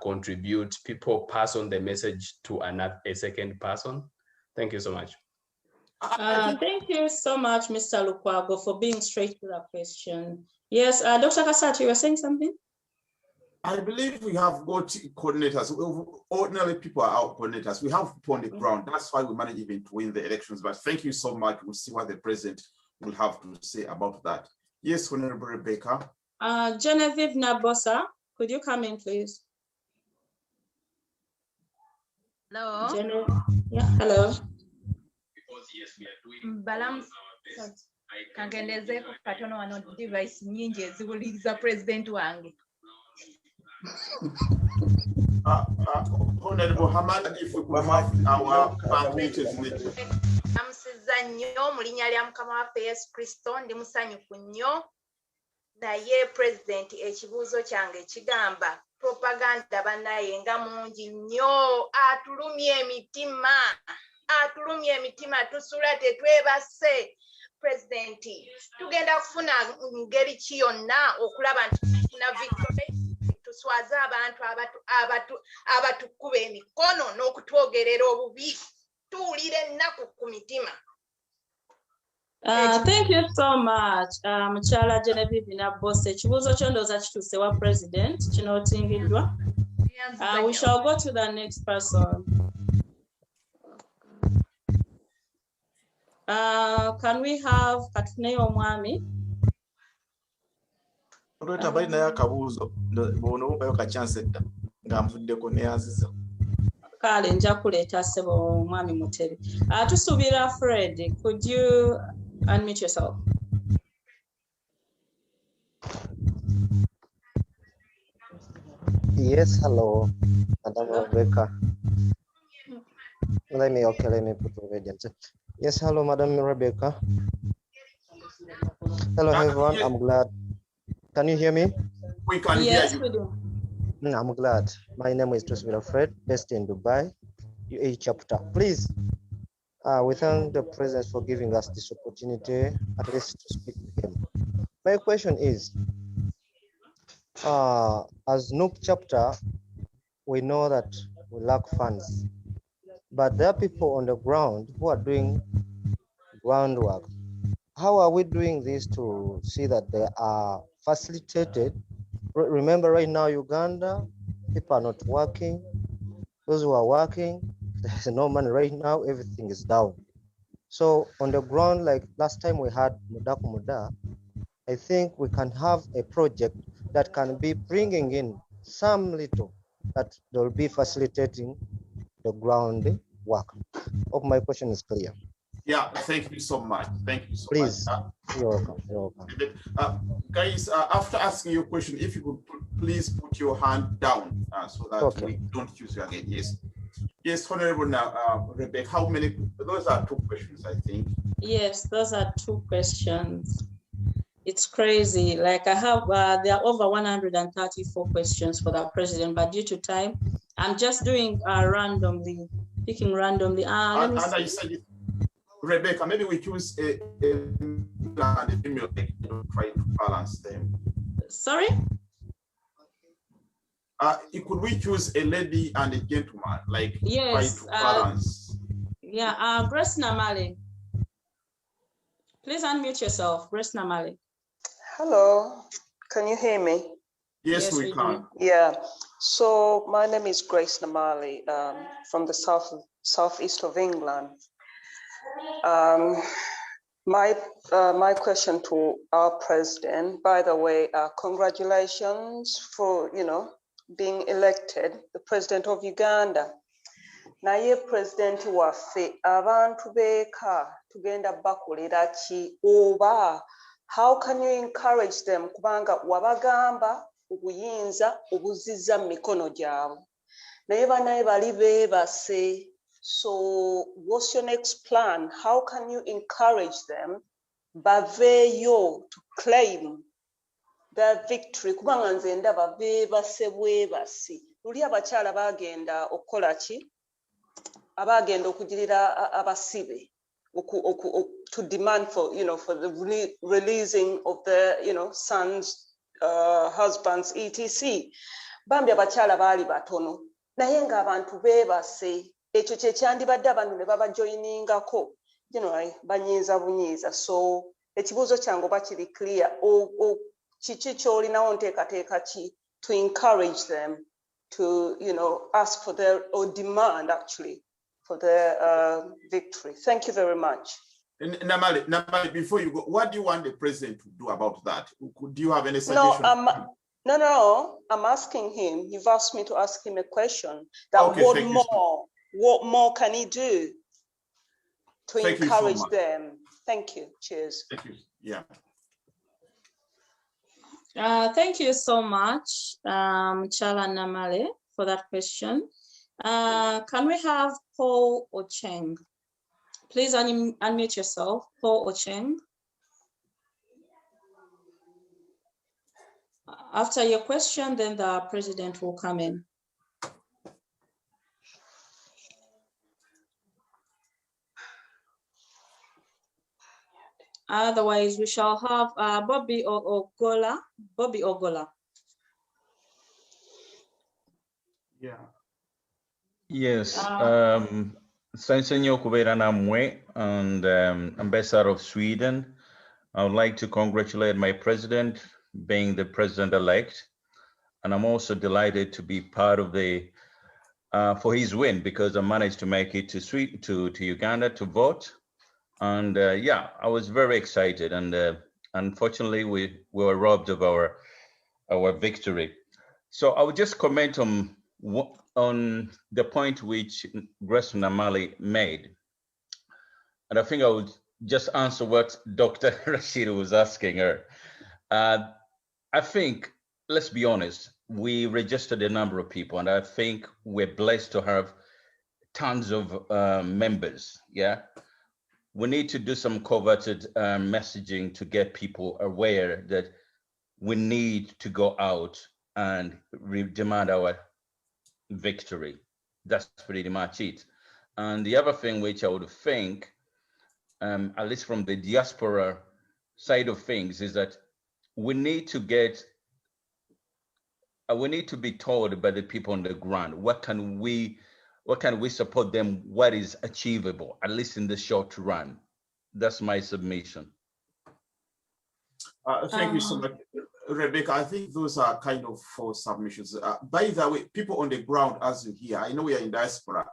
contribute, people pass on the message to a second person? Thank you so much. Thank you so much, Mr. Lukwago, for being straight to the question. Yes, Dr. Kasatu, you were saying something? I believe we have got coordinators. Ordinary people are our coordinators. We have people on the ground. That's why we managed even to win the elections. But thank you so much. We'll see what the president will have to say about that. Yes, Honorable Rebecca. Genevieve Nabosa, could you come in, please? Hello. Yeah, hello. Because yes, we are doing Balam kangendezeko katono wano device nyingi eziwuliriza president wange. Honorable Hamad, if we could have our translators. Namusiza nnyo mu linnya lya Mukama waffe Yesu Kristo, ndi musanyufu nnyo naye president ekibuuzo kyange kigamba propaganda bannaye nga mungi nnyo, atulumye emitima tusula tetwebase. President tugenda kufuna ngeri ki yonna okulaba nti tufuna victory, tuswaze abantu abatukuba emikono n'okutwogerera obubi, tuwulire ennaku ku mitima. Thank you so much, Mukyala Genevieve Nabosa. Ekibuuzo kyo ndowooza kituuse wa president kino otingiddwa. We shall go to the next person. Can we have Katune Omwami? Olweta balina akabuuzo bono bayo ka chance edda ng'amuvuddeko neyanziza. Kale nja kuleeta ssebo Omwami Mutebi. Tusuubira Fred, could you unmute yourself? Yes, hello, Madam Rebecca. Let me put the radio. Yes, hello, Madam Rebecca. Hello, everyone. I'm glad. Can you hear me? We can hear you. We do. I'm glad. My name is Tusvila Fred, based in Dubai, UAE chapter. Please, we thank the President for giving us this opportunity, at least to speak to him. My question is, as NUP chapter, we know that we lack funds, but there are people on the ground who are doing groundwork. How are we doing this to see that they are facilitated? Remember, right now, Uganda, people are not working. Those who are working, there's no money right now, everything is down. So on the ground, like last time we had Mudaku Muda, I think we can have a project that can be bringing in some little that they'll be facilitating the ground work. Hope my question is clear. Yeah, thank you so much. Thank you so Please. much. You're welcome. You're welcome. Guys, after asking your question, if you could please put your hand down so that we don't use you again. Yes. Yes, Honorable Rebecca, how many? Those are two questions, I think. Yes, those are two questions. It's crazy. Like I have, there are over 134 questions for the president, but due to time, I'm just doing randomly, picking randomly. Let me see. Rebecca, maybe we choose a female to try to balance them. Sorry? Could we choose a lady and a gentleman, like yes, try to balance? Yeah, Grace Namale. Please unmute yourself, Grace Namale. Hello, can you hear me? Yes, we can. Yeah, so my name is Grace Namale from the southeast of England. My question to our president, by the way, congratulations for, being elected the president of Uganda. Naye president waffe abantu beeka tugenda bakolera ki oba how can you encourage them kubanga wabagamba obuyinza obuzizza mu mikono gyabwe naye banaye bali beebase. So what's your next plan? How can you encourage them baveeyo to claim their victory kubanga nze ndaba beebase bwebasi luli abakyala bagenda okukola ki abagenda okugirira abasibe to demand for for the releasing of the sons husbands etc bambi abakyala baali batono naye nga abantu beebase ekyo kye kyandibadde abantu ne babajoyiningako banyiiza bunyiiza so ekibuuzo kyange oba kiri clear kiki kyolinawo nteekateeka ki to encourage them to ask for their or demand actually for their victory. Thank you very much. Namale, before you go, what do you want the president to do about that? Do you have any suggestion? No, I'm asking him. You've asked me to ask him a question. That okay, what more can he do to encourage them? Thank you. Cheers. Thank you. Yeah. Thank you so much, Chala Namale, for that question. Can we have Paul Ocheng? Please unmute yourself, Paul Ocheng. After your question, then the president will come in. Otherwise, we shall have Bobi Ogola. Bobi Ogola. Yeah. Yes. Senor Kubera Namwe and Ambassador of Sweden. I would like to congratulate my president being the president-elect. And I'm also delighted to be part of the, for his win, because I managed to make it to Uganda to vote. And yeah, I was very excited. And unfortunately, we were robbed of our victory. So I would just comment on the point which Grace Namale made. And I think I would just answer what Dr. Rashid was asking her. I think, let's be honest, we registered a number of people, and I think we're blessed to have tons of members, yeah? We need to do some coveted messaging to get people aware that we need to go out and demand our victory. That's pretty much it. And the other thing which I would think, at least from the diaspora side of things, is that we need to be told by the people on the ground, what can we support them, what is achievable, at least in the short run. That's my submission. Thank you so much, Rebecca. I think those are kind of 4 submissions. By the way, people on the ground, as you hear, I know we are in diaspora,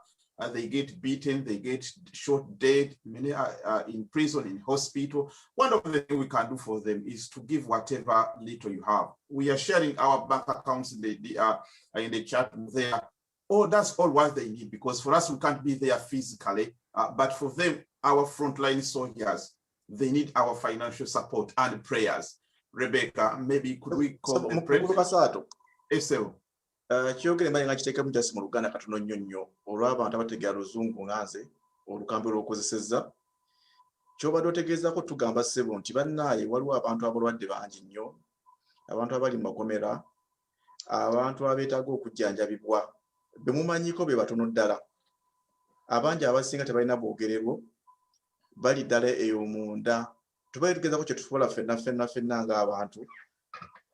they get beaten, they get shot dead, many are in prison, in hospital. One of the things we can do for them is to give whatever little you have. We are sharing our bank accounts in the chat there. Oh, that's all what they need, because for us, we can't be there physically, but for them, our frontline soldiers, they need our financial support and prayers. Rebecca, maybe could we call on President? Kyogere mbali nga kiteekamu just mu Luganda katono nnyo nnyo olw'abantu abategera luzungu nganze olukambe lw'okozesezza kyobadde otegeezako tugamba ssebo nti bannaaye waliwo abantu abalwadde bangi nnyo, abantu abali mu makomera, abantu abeetaaga okujjanjabibwa be mumanyiko be batono ddala, abangi abasinga tebalina bwogerero bali ddala eyo munda. Tubaye tugeezako kye tusobola ffenna ng'abantu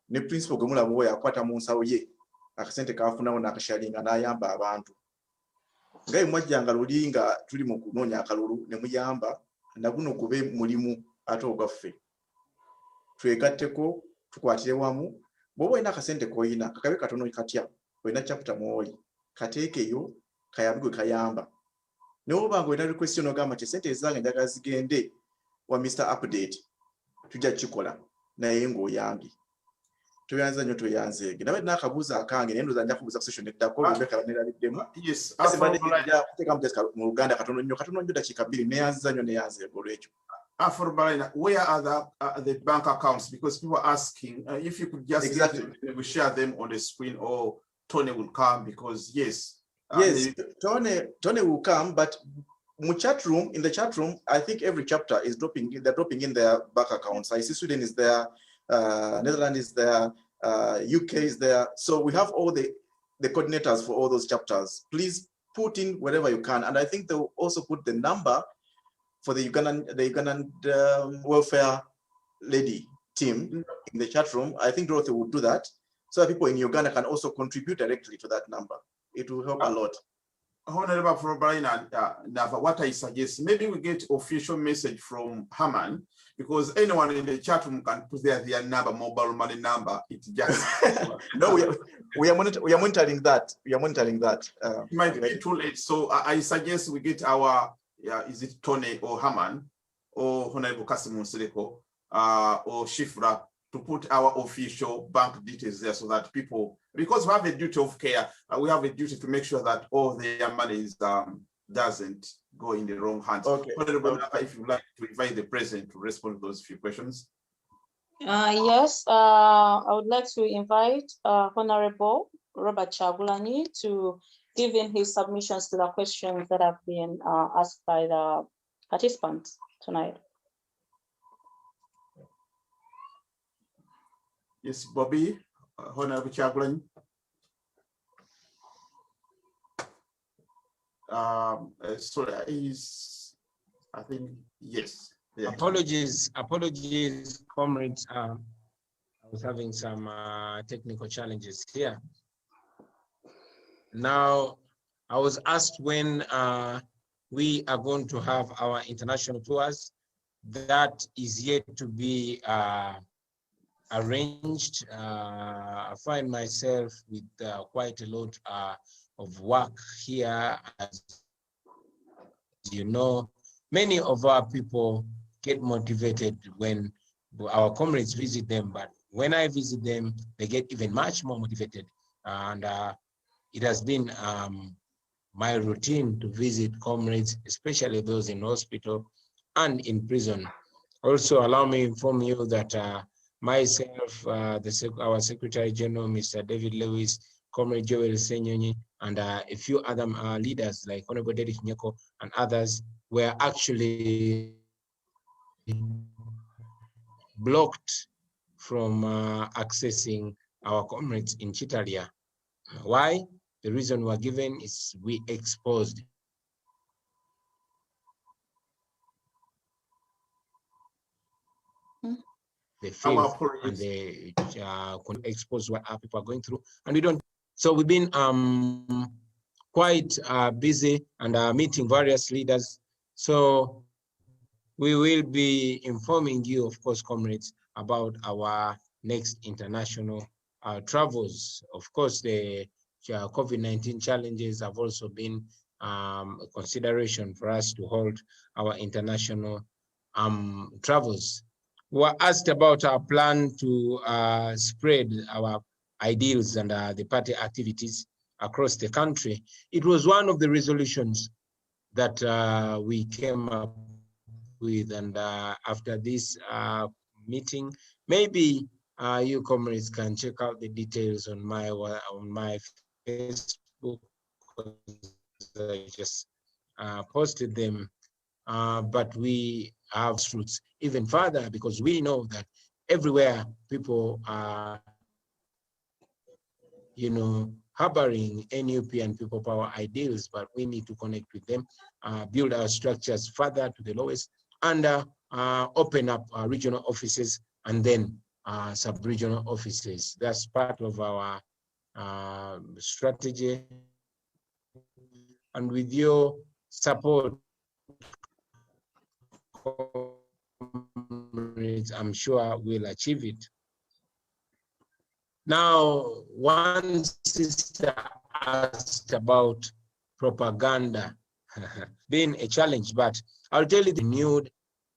ne principal gwe mulaba oyo akwata mu nsawo ye akasente kafunawo n'akashalinga n'ayamba abantu. Nga mwajjanga luli nga tuli mu kunoonya akalulu ne muyamba na guno gube mulimu ate ogwaffe. Twegatteko, tukwatire wamu. Bw'oba olina akasente k'olina kakabe katono katya, olina chapter mw'oli, kateekeyo kayambwe kayamba. Ne bw'oba ng'olina request n'ogamba nti sente ezange njagala zigende wa Mr. Update, tujja kikola naye ng'oyambye. Tuyanza nnyo tuyanzeege. Nawe n'akabuuza akange naye ndoza nja kubuuza ku session eddako Rebecca banerabiddemu. Yes, kuteekamu mu Luganda katono nnyo dakiika 2 neyanziza nnyo neyanzeege olw'ekyo. Where are the bank accounts? Because people are asking if you could just we share them on the screen, or Tony will come, because yes. Tony will come, but in the chat room, I think every chapter is they're dropping in their bank accounts. I see Sweden is there, Netherlands is there, UK is there. So we have all the coordinators for all those chapters. Please put in wherever you can. And I think they'll also put the number for the Ugandan welfare lady team in the chat room. I think Dorothy will do that so that people in Uganda can also contribute directly to that number. It will help a lot. Honorable Probalina, what I suggest, maybe we get official message from Haman, because anyone in the chat room can put their number, mobile money number. It just no, we are monitoring that. We are monitoring that. It might be too late, so I suggest we get our is it Tony or Haman or Honorable Kasimu Sireko or Shifra to put our official bank details there so that people, because we have a duty of care, we have a duty to make sure that all their money doesn't go in the wrong hands. Okay. Honorable, if you'd like to invite the president to respond to those few questions. Yes, I would like to invite Honorable Robert Kyagulanyi to give in his submissions to the questions that have been asked by the participants tonight. Yes, Bobby, Honorable Kyagulanyi. Sorry, I think, yes. Yeah. Apologies, comrades. I was having some technical challenges here. Now, I was asked when we are going to have our international tours. That is yet to be arranged. I find myself with quite a lot of work here. As you know, many of our people get motivated when our comrades visit them, but when I visit them, they get even much more motivated. And it has been my routine to visit comrades, especially those in hospital and in prison. Also, allow me to inform you that myself, our Secretary General, Mr. David Lewis, Comrade Joel Senyonyi, and a few other leaders like Honorable Derek Nyeko and others were actually blocked from accessing our comrades in Chitalia. Why? The reason we're given is we exposed the filth and they expose what our people are going through, and we don't. So we've been quite busy and meeting various leaders. So we will be informing you, of course, comrades, about our next international travels. Of course, the COVID-19 challenges have also been a consideration for us to hold our international travels. We were asked about our plan to spread our ideals and the party activities across the country. It was one of the resolutions that we came up with, and after this meeting, maybe you comrades can check out the details on my Facebook. I just posted them, but we have roots even further because we know that everywhere people are, harboring NUP and people power ideals, but we need to connect with them, build our structures further to the lowest, and open up regional offices and then sub-regional offices. That's part of our strategy. And with your support, I'm sure we'll achieve it. Now, one sister asked about propaganda being a challenge, but I'll tell you the renewed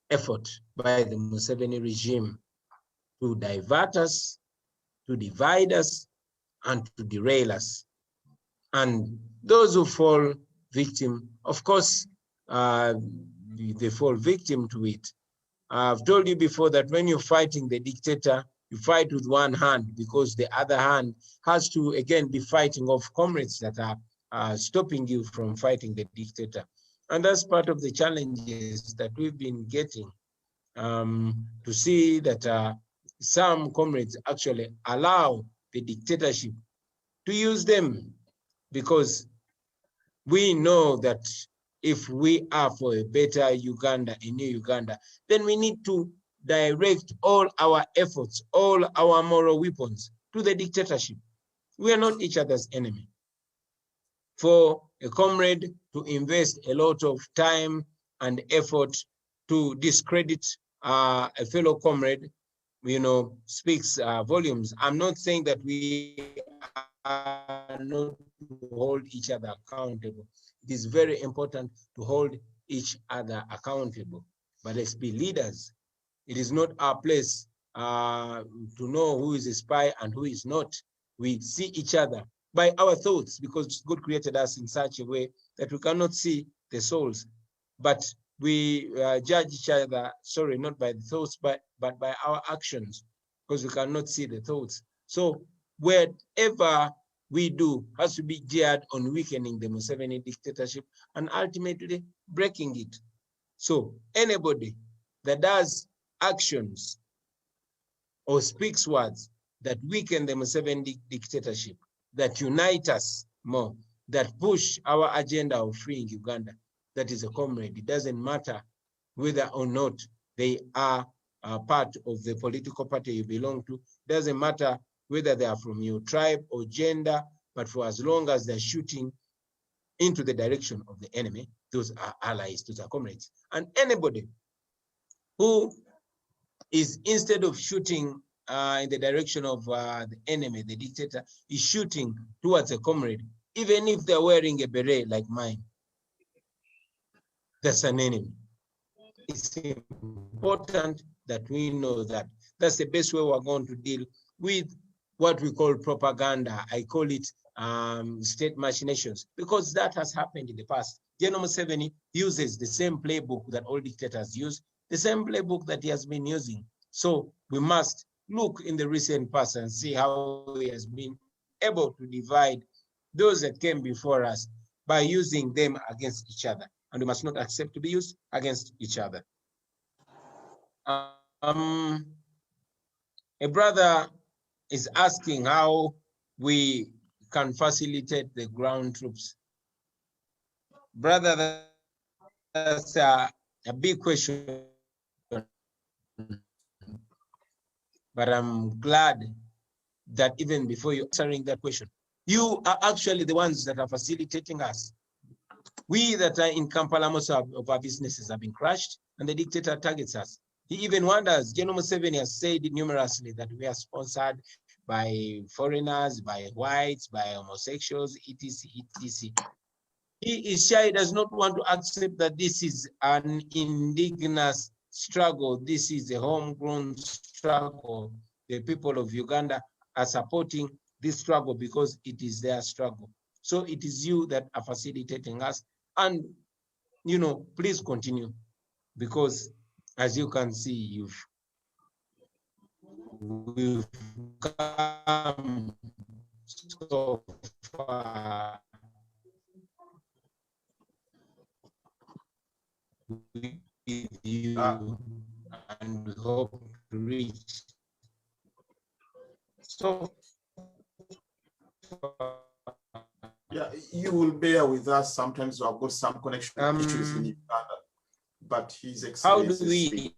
effort by the Museveni regime to divert us, to divide us, and to derail us. And those who fall victim, of course, they fall victim to it. I've told you before that when you're fighting the dictator, you fight with one hand because the other hand has to, again, be fighting off comrades that are stopping you from fighting the dictator. And that's part of the challenges that we've been getting to see that some comrades actually allow the dictatorship to use them, because we know that if we are for a better Uganda, a new Uganda, then we need to direct all our efforts, all our moral weapons to the dictatorship. We are not each other's enemy. For a comrade to invest a lot of time and effort to discredit a fellow comrade, speaks volumes. I'm not saying that we are not to hold each other accountable. It is very important to hold each other accountable. But let's be leaders. It is not our place to know who is a spy and who is not. We see each other by our thoughts, because God created us in such a way that we cannot see the souls. But we judge each other, sorry, not by the thoughts, but by our actions, because we cannot see the thoughts. So whatever we do has to be geared on weakening the Museveni dictatorship and ultimately breaking it. So anybody that does actions or speaks words that weaken the Museveni dictatorship, that unite us more, that push our agenda of freeing Uganda, that is a comrade. It doesn't matter whether or not they are part of the political party you belong to. It doesn't matter whether they are from your tribe or gender, but for as long as they're shooting into the direction of the enemy, those are allies, those are comrades. And anybody who is, instead of shooting in the direction of the enemy, the dictator, is shooting towards a comrade, even if they're wearing a beret like mine, that's an enemy. It's important that we know that. That's the best way we're going to deal with what we call propaganda. I call it state machinations, because that has happened in the past. General Museveni uses the same playbook that all dictators use, the same playbook that he has been using. So we must look in the recent past and see how he has been able to divide those that came before us by using them against each other. And we must not accept to be used against each other. A brother is asking how we can facilitate the ground troops. Brother, that's a big question. But I'm glad that even before you answering that question, you are actually the ones that are facilitating us. We that are in Kampala, most of our businesses have been crushed, and the dictator targets us. He even wonders, General Museveni has said numerously that we are sponsored by foreigners, by whites, by homosexuals, etc., etc. He is shy, does not want to accept that this is an indigenous struggle. This is a homegrown struggle. The people of Uganda are supporting this struggle because it is their struggle. So it is you that are facilitating us. And, please continue, because as you can see, we've come so far with you, and we hope to reach so far. Yeah, you will bear with us. Sometimes we have got some connection issues in Uganda, but His Excellency. How do we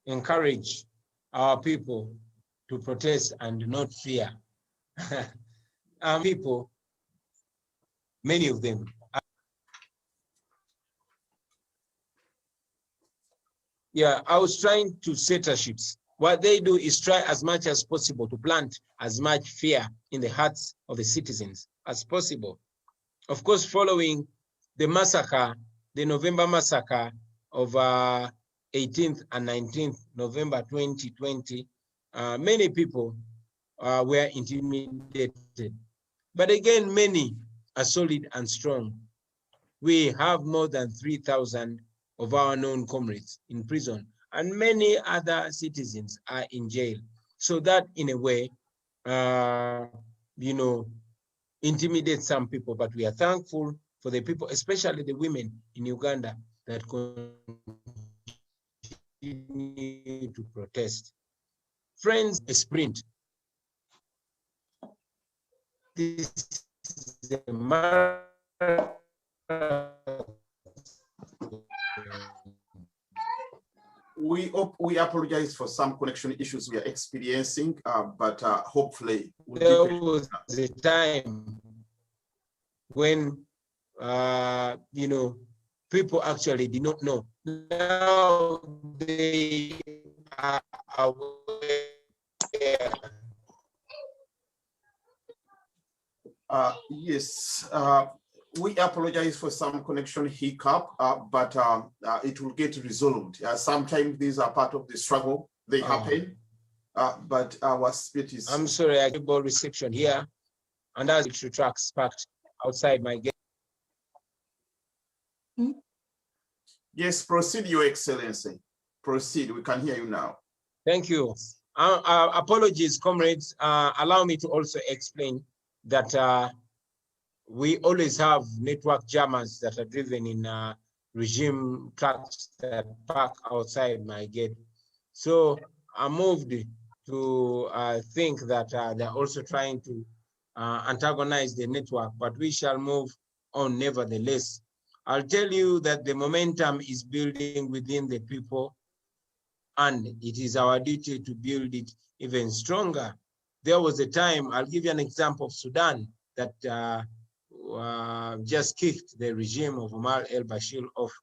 encourage our people to protest and not fear? Our people, many of them, I was trying to censorships. What they do is try as much as possible to plant as much fear in the hearts of the citizens as possible. Of course, following the massacre, the November massacre of 18th and 19th November 2020, many people were intimidated. But again, many are solid and strong. We have more than 3,000 of our known comrades in prison, and many other citizens are in jail. So that, in a way, intimidates some people, but we are thankful for the people, especially the women in Uganda, that continue to protest. Friends, a sprint. This is a marathon. We apologize for some connection issues we are experiencing, but hopefully there was a time when you know, people actually did not know. Now they are aware. Yes, we apologize for some connection hiccup, but it will get resolved. Sometimes these are part of the struggle, they happen, but our spirit is... I'm sorry, I got reception here, and that's the tracks packed outside my gate. Yes, proceed, Your Excellency. Proceed, we can hear you now. Thank you. Apologies, comrades. Allow me to also explain that we always have network jammers that are driven in regime trucks that park outside my gate. So I moved to think that they're also trying to antagonize the network, but we shall move on nevertheless. I'll tell you that the momentum is building within the people, and it is our duty to build it even stronger. There was a time, I'll give you an example of Sudan, that just kicked the regime of Omar el-Bashir off.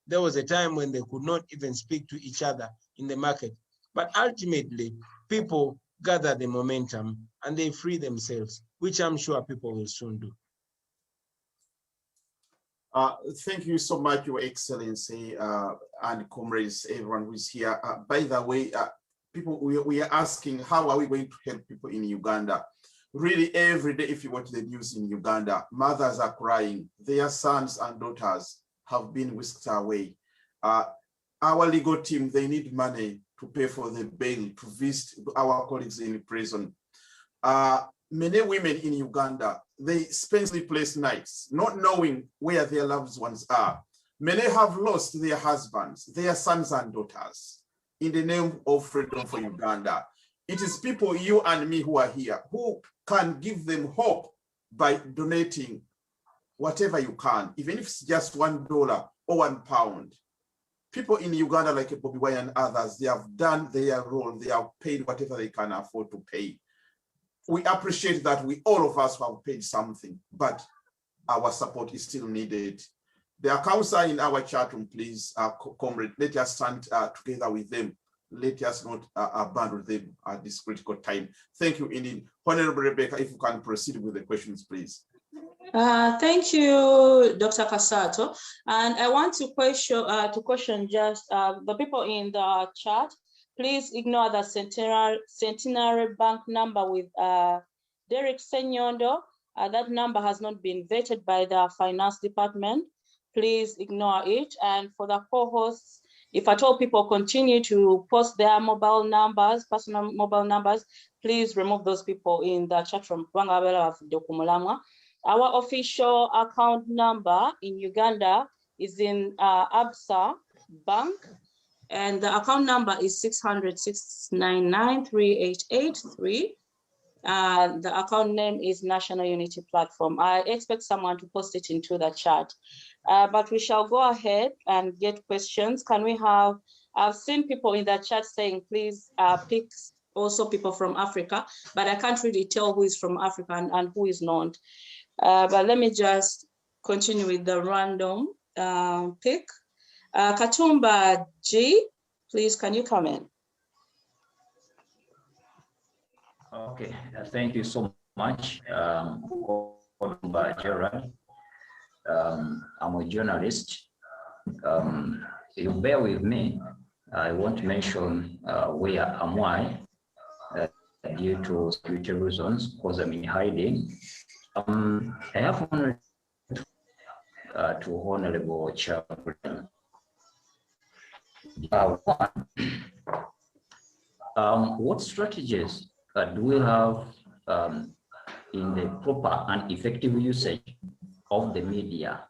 There was a time when they could not even speak to each other in the market. But ultimately, people gather the momentum and they free themselves, which I'm sure people will soon do. Thank you so much, Your Excellency, and comrades, everyone who is here. By the way, people, we are asking, how are we going to help people in Uganda? Really, every day, if you watch the news in Uganda, mothers are crying. Their sons and daughters have been whisked away. Our legal team, they need money to pay for the bail, to visit our colleagues in prison. Many women in Uganda, they spend sleepless nights, not knowing where their loved ones are. Many have lost their husbands, their sons and daughters, in the name of freedom for Uganda. It is people, you and me, who are here, who can give them hope by donating whatever you can, even if it's just $1 or £1. People in Uganda, like Bobi Wine and others, they have done their role. They have paid whatever they can afford to pay. We appreciate that all of us have paid something, but our support is still needed. The accounts are in our chat room, please, comrade. Let us stand together with them. Let us not abandon them at this critical time. Thank you, indeed. Honorable Rebecca, if you can proceed with the questions, please. Thank you, Dr. Kasato. And I want to question just the people in the chat. Please ignore the centenary bank number with Derek Senyondo. That number has not been vetted by the finance department. Please ignore it. And for the co-hosts, if at all people continue to post their mobile numbers, personal mobile numbers, please remove those people in the chat room. Our official account number in Uganda is in Absa Bank, and the account number is 600-699-3883. The account name is National Unity Platform. I expect someone to post it into the chat. But we shall go ahead and get questions. Can we have, I've seen people in the chat saying, please pick also people from Africa, but I can't really tell who is from Africa and who is not. But let me just continue with the random pick. Katumba G, please, can you come in? Okay, thank you so much, Gerard. I'm a journalist. You bear with me. I want to mention where am I due to security reasons, because I'm in hiding. I have honored to Honorable Chairman. What strategies do we have in the proper and effective usage of the media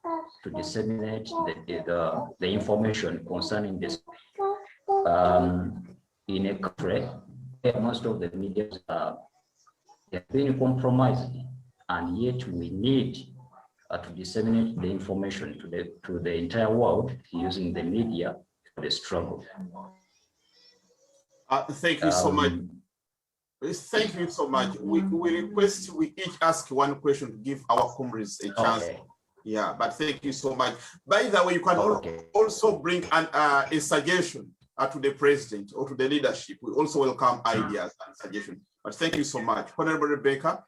to disseminate the information concerning this? in a country where most of the media are being compromised, and yet we need to disseminate the information to the entire world using the media for the struggle. Thank you so much. Thank you so much. We request we each ask one question to give our comrades a chance. Okay. Yeah, but thank you so much. By the way, you can also bring a suggestion to the president or to the leadership. We also welcome ideas and suggestions. But thank you so much. Honorable Rebecca.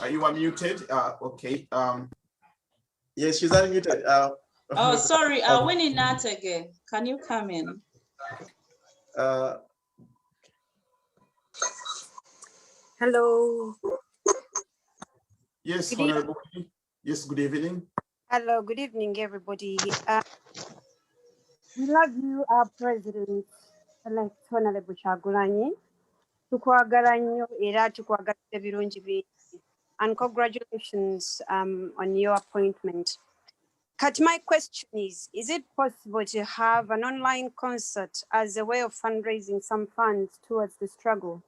You are muted. Okay. Yes, she's unmuted. Oh, sorry. Winnie Nat again. Can you come in? Hello. Yes, Honorable. Yes, good evening. Hello, good evening, everybody. We love you, our President-elect Honorable Kyagulanyi. Tukwagala nnyo era tukwagalidde birungi bingi. And congratulations on your appointment. Kat, my question is it possible to have an online concert as a way of fundraising some funds towards the struggle?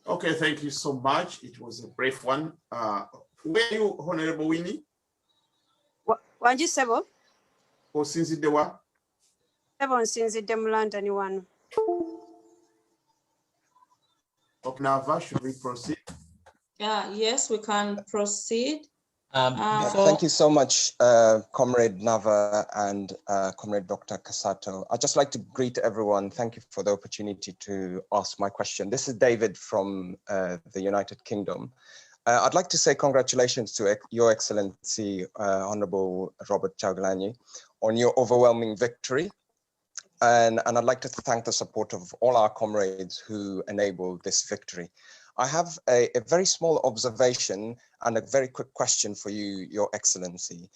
Okay, thank you so much. It was a brief one. Where are you, Honorable Winnie? Wanji Sebo? Osinzidde wa? Sebo nsinzidde mu London wano. Okay, Nava, should we proceed? Yes, we can proceed. Thank you so much, Comrade Nava and Comrade Dr. Kasato. I'd just like to greet everyone. Thank you for the opportunity to ask my question. This is David from the United Kingdom. I'd like to say congratulations to Your Excellency, Honorable Robert Kyagulanyi, on your overwhelming victory. And I'd like to thank the support of all our comrades who enabled this victory. I have a very small observation and a very quick question for you, Your Excellency.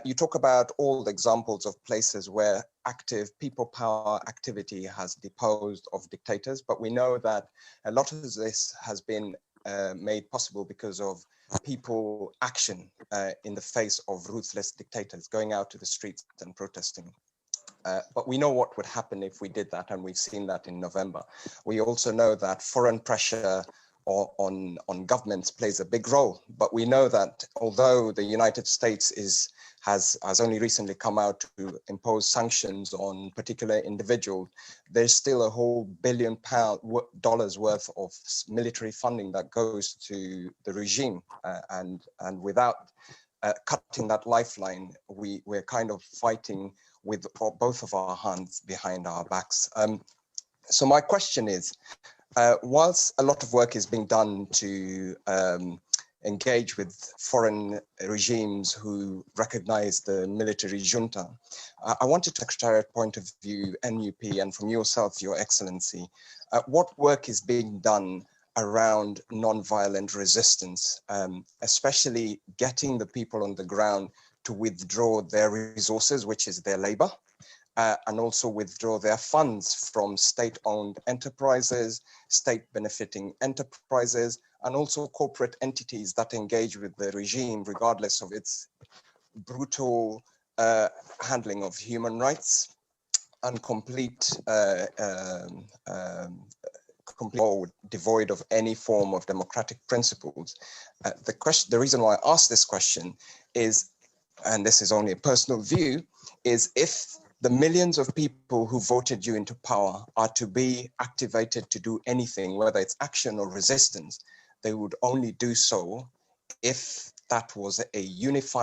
You talk about all the examples of places where active people power activity has deposed of dictators, but we know that a lot of this has been made possible because of people action in the face of ruthless dictators going out to the streets and protesting. But we know what would happen if we did that, and we've seen that in November. We also know that foreign pressure on governments plays a big role, but we know that although the United States has only recently come out to impose sanctions on particular individuals, there's still a whole $1 billion worth of military funding that goes to the regime, and without cutting that lifeline, we're kind of fighting with both of our hands behind our backs. So my question is, whilst a lot of work is being done to engage with foreign regimes who recognize the military junta, I wanted to Secretariat point of view, NUP, and from yourself, Your Excellency, what work is being done around non-violent resistance, especially getting the people on the ground to withdraw their resources, which is their labor, and also withdraw their funds from state-owned enterprises, state-benefiting enterprises, and also corporate entities that engage with the regime, regardless of its brutal handling of human rights and complete devoid of any form of democratic principles. The reason why I ask this question is, and this is only a personal view, is if the millions of people who voted you into power are to be activated to do anything, whether it's action or resistance, they would only do so if that was a unified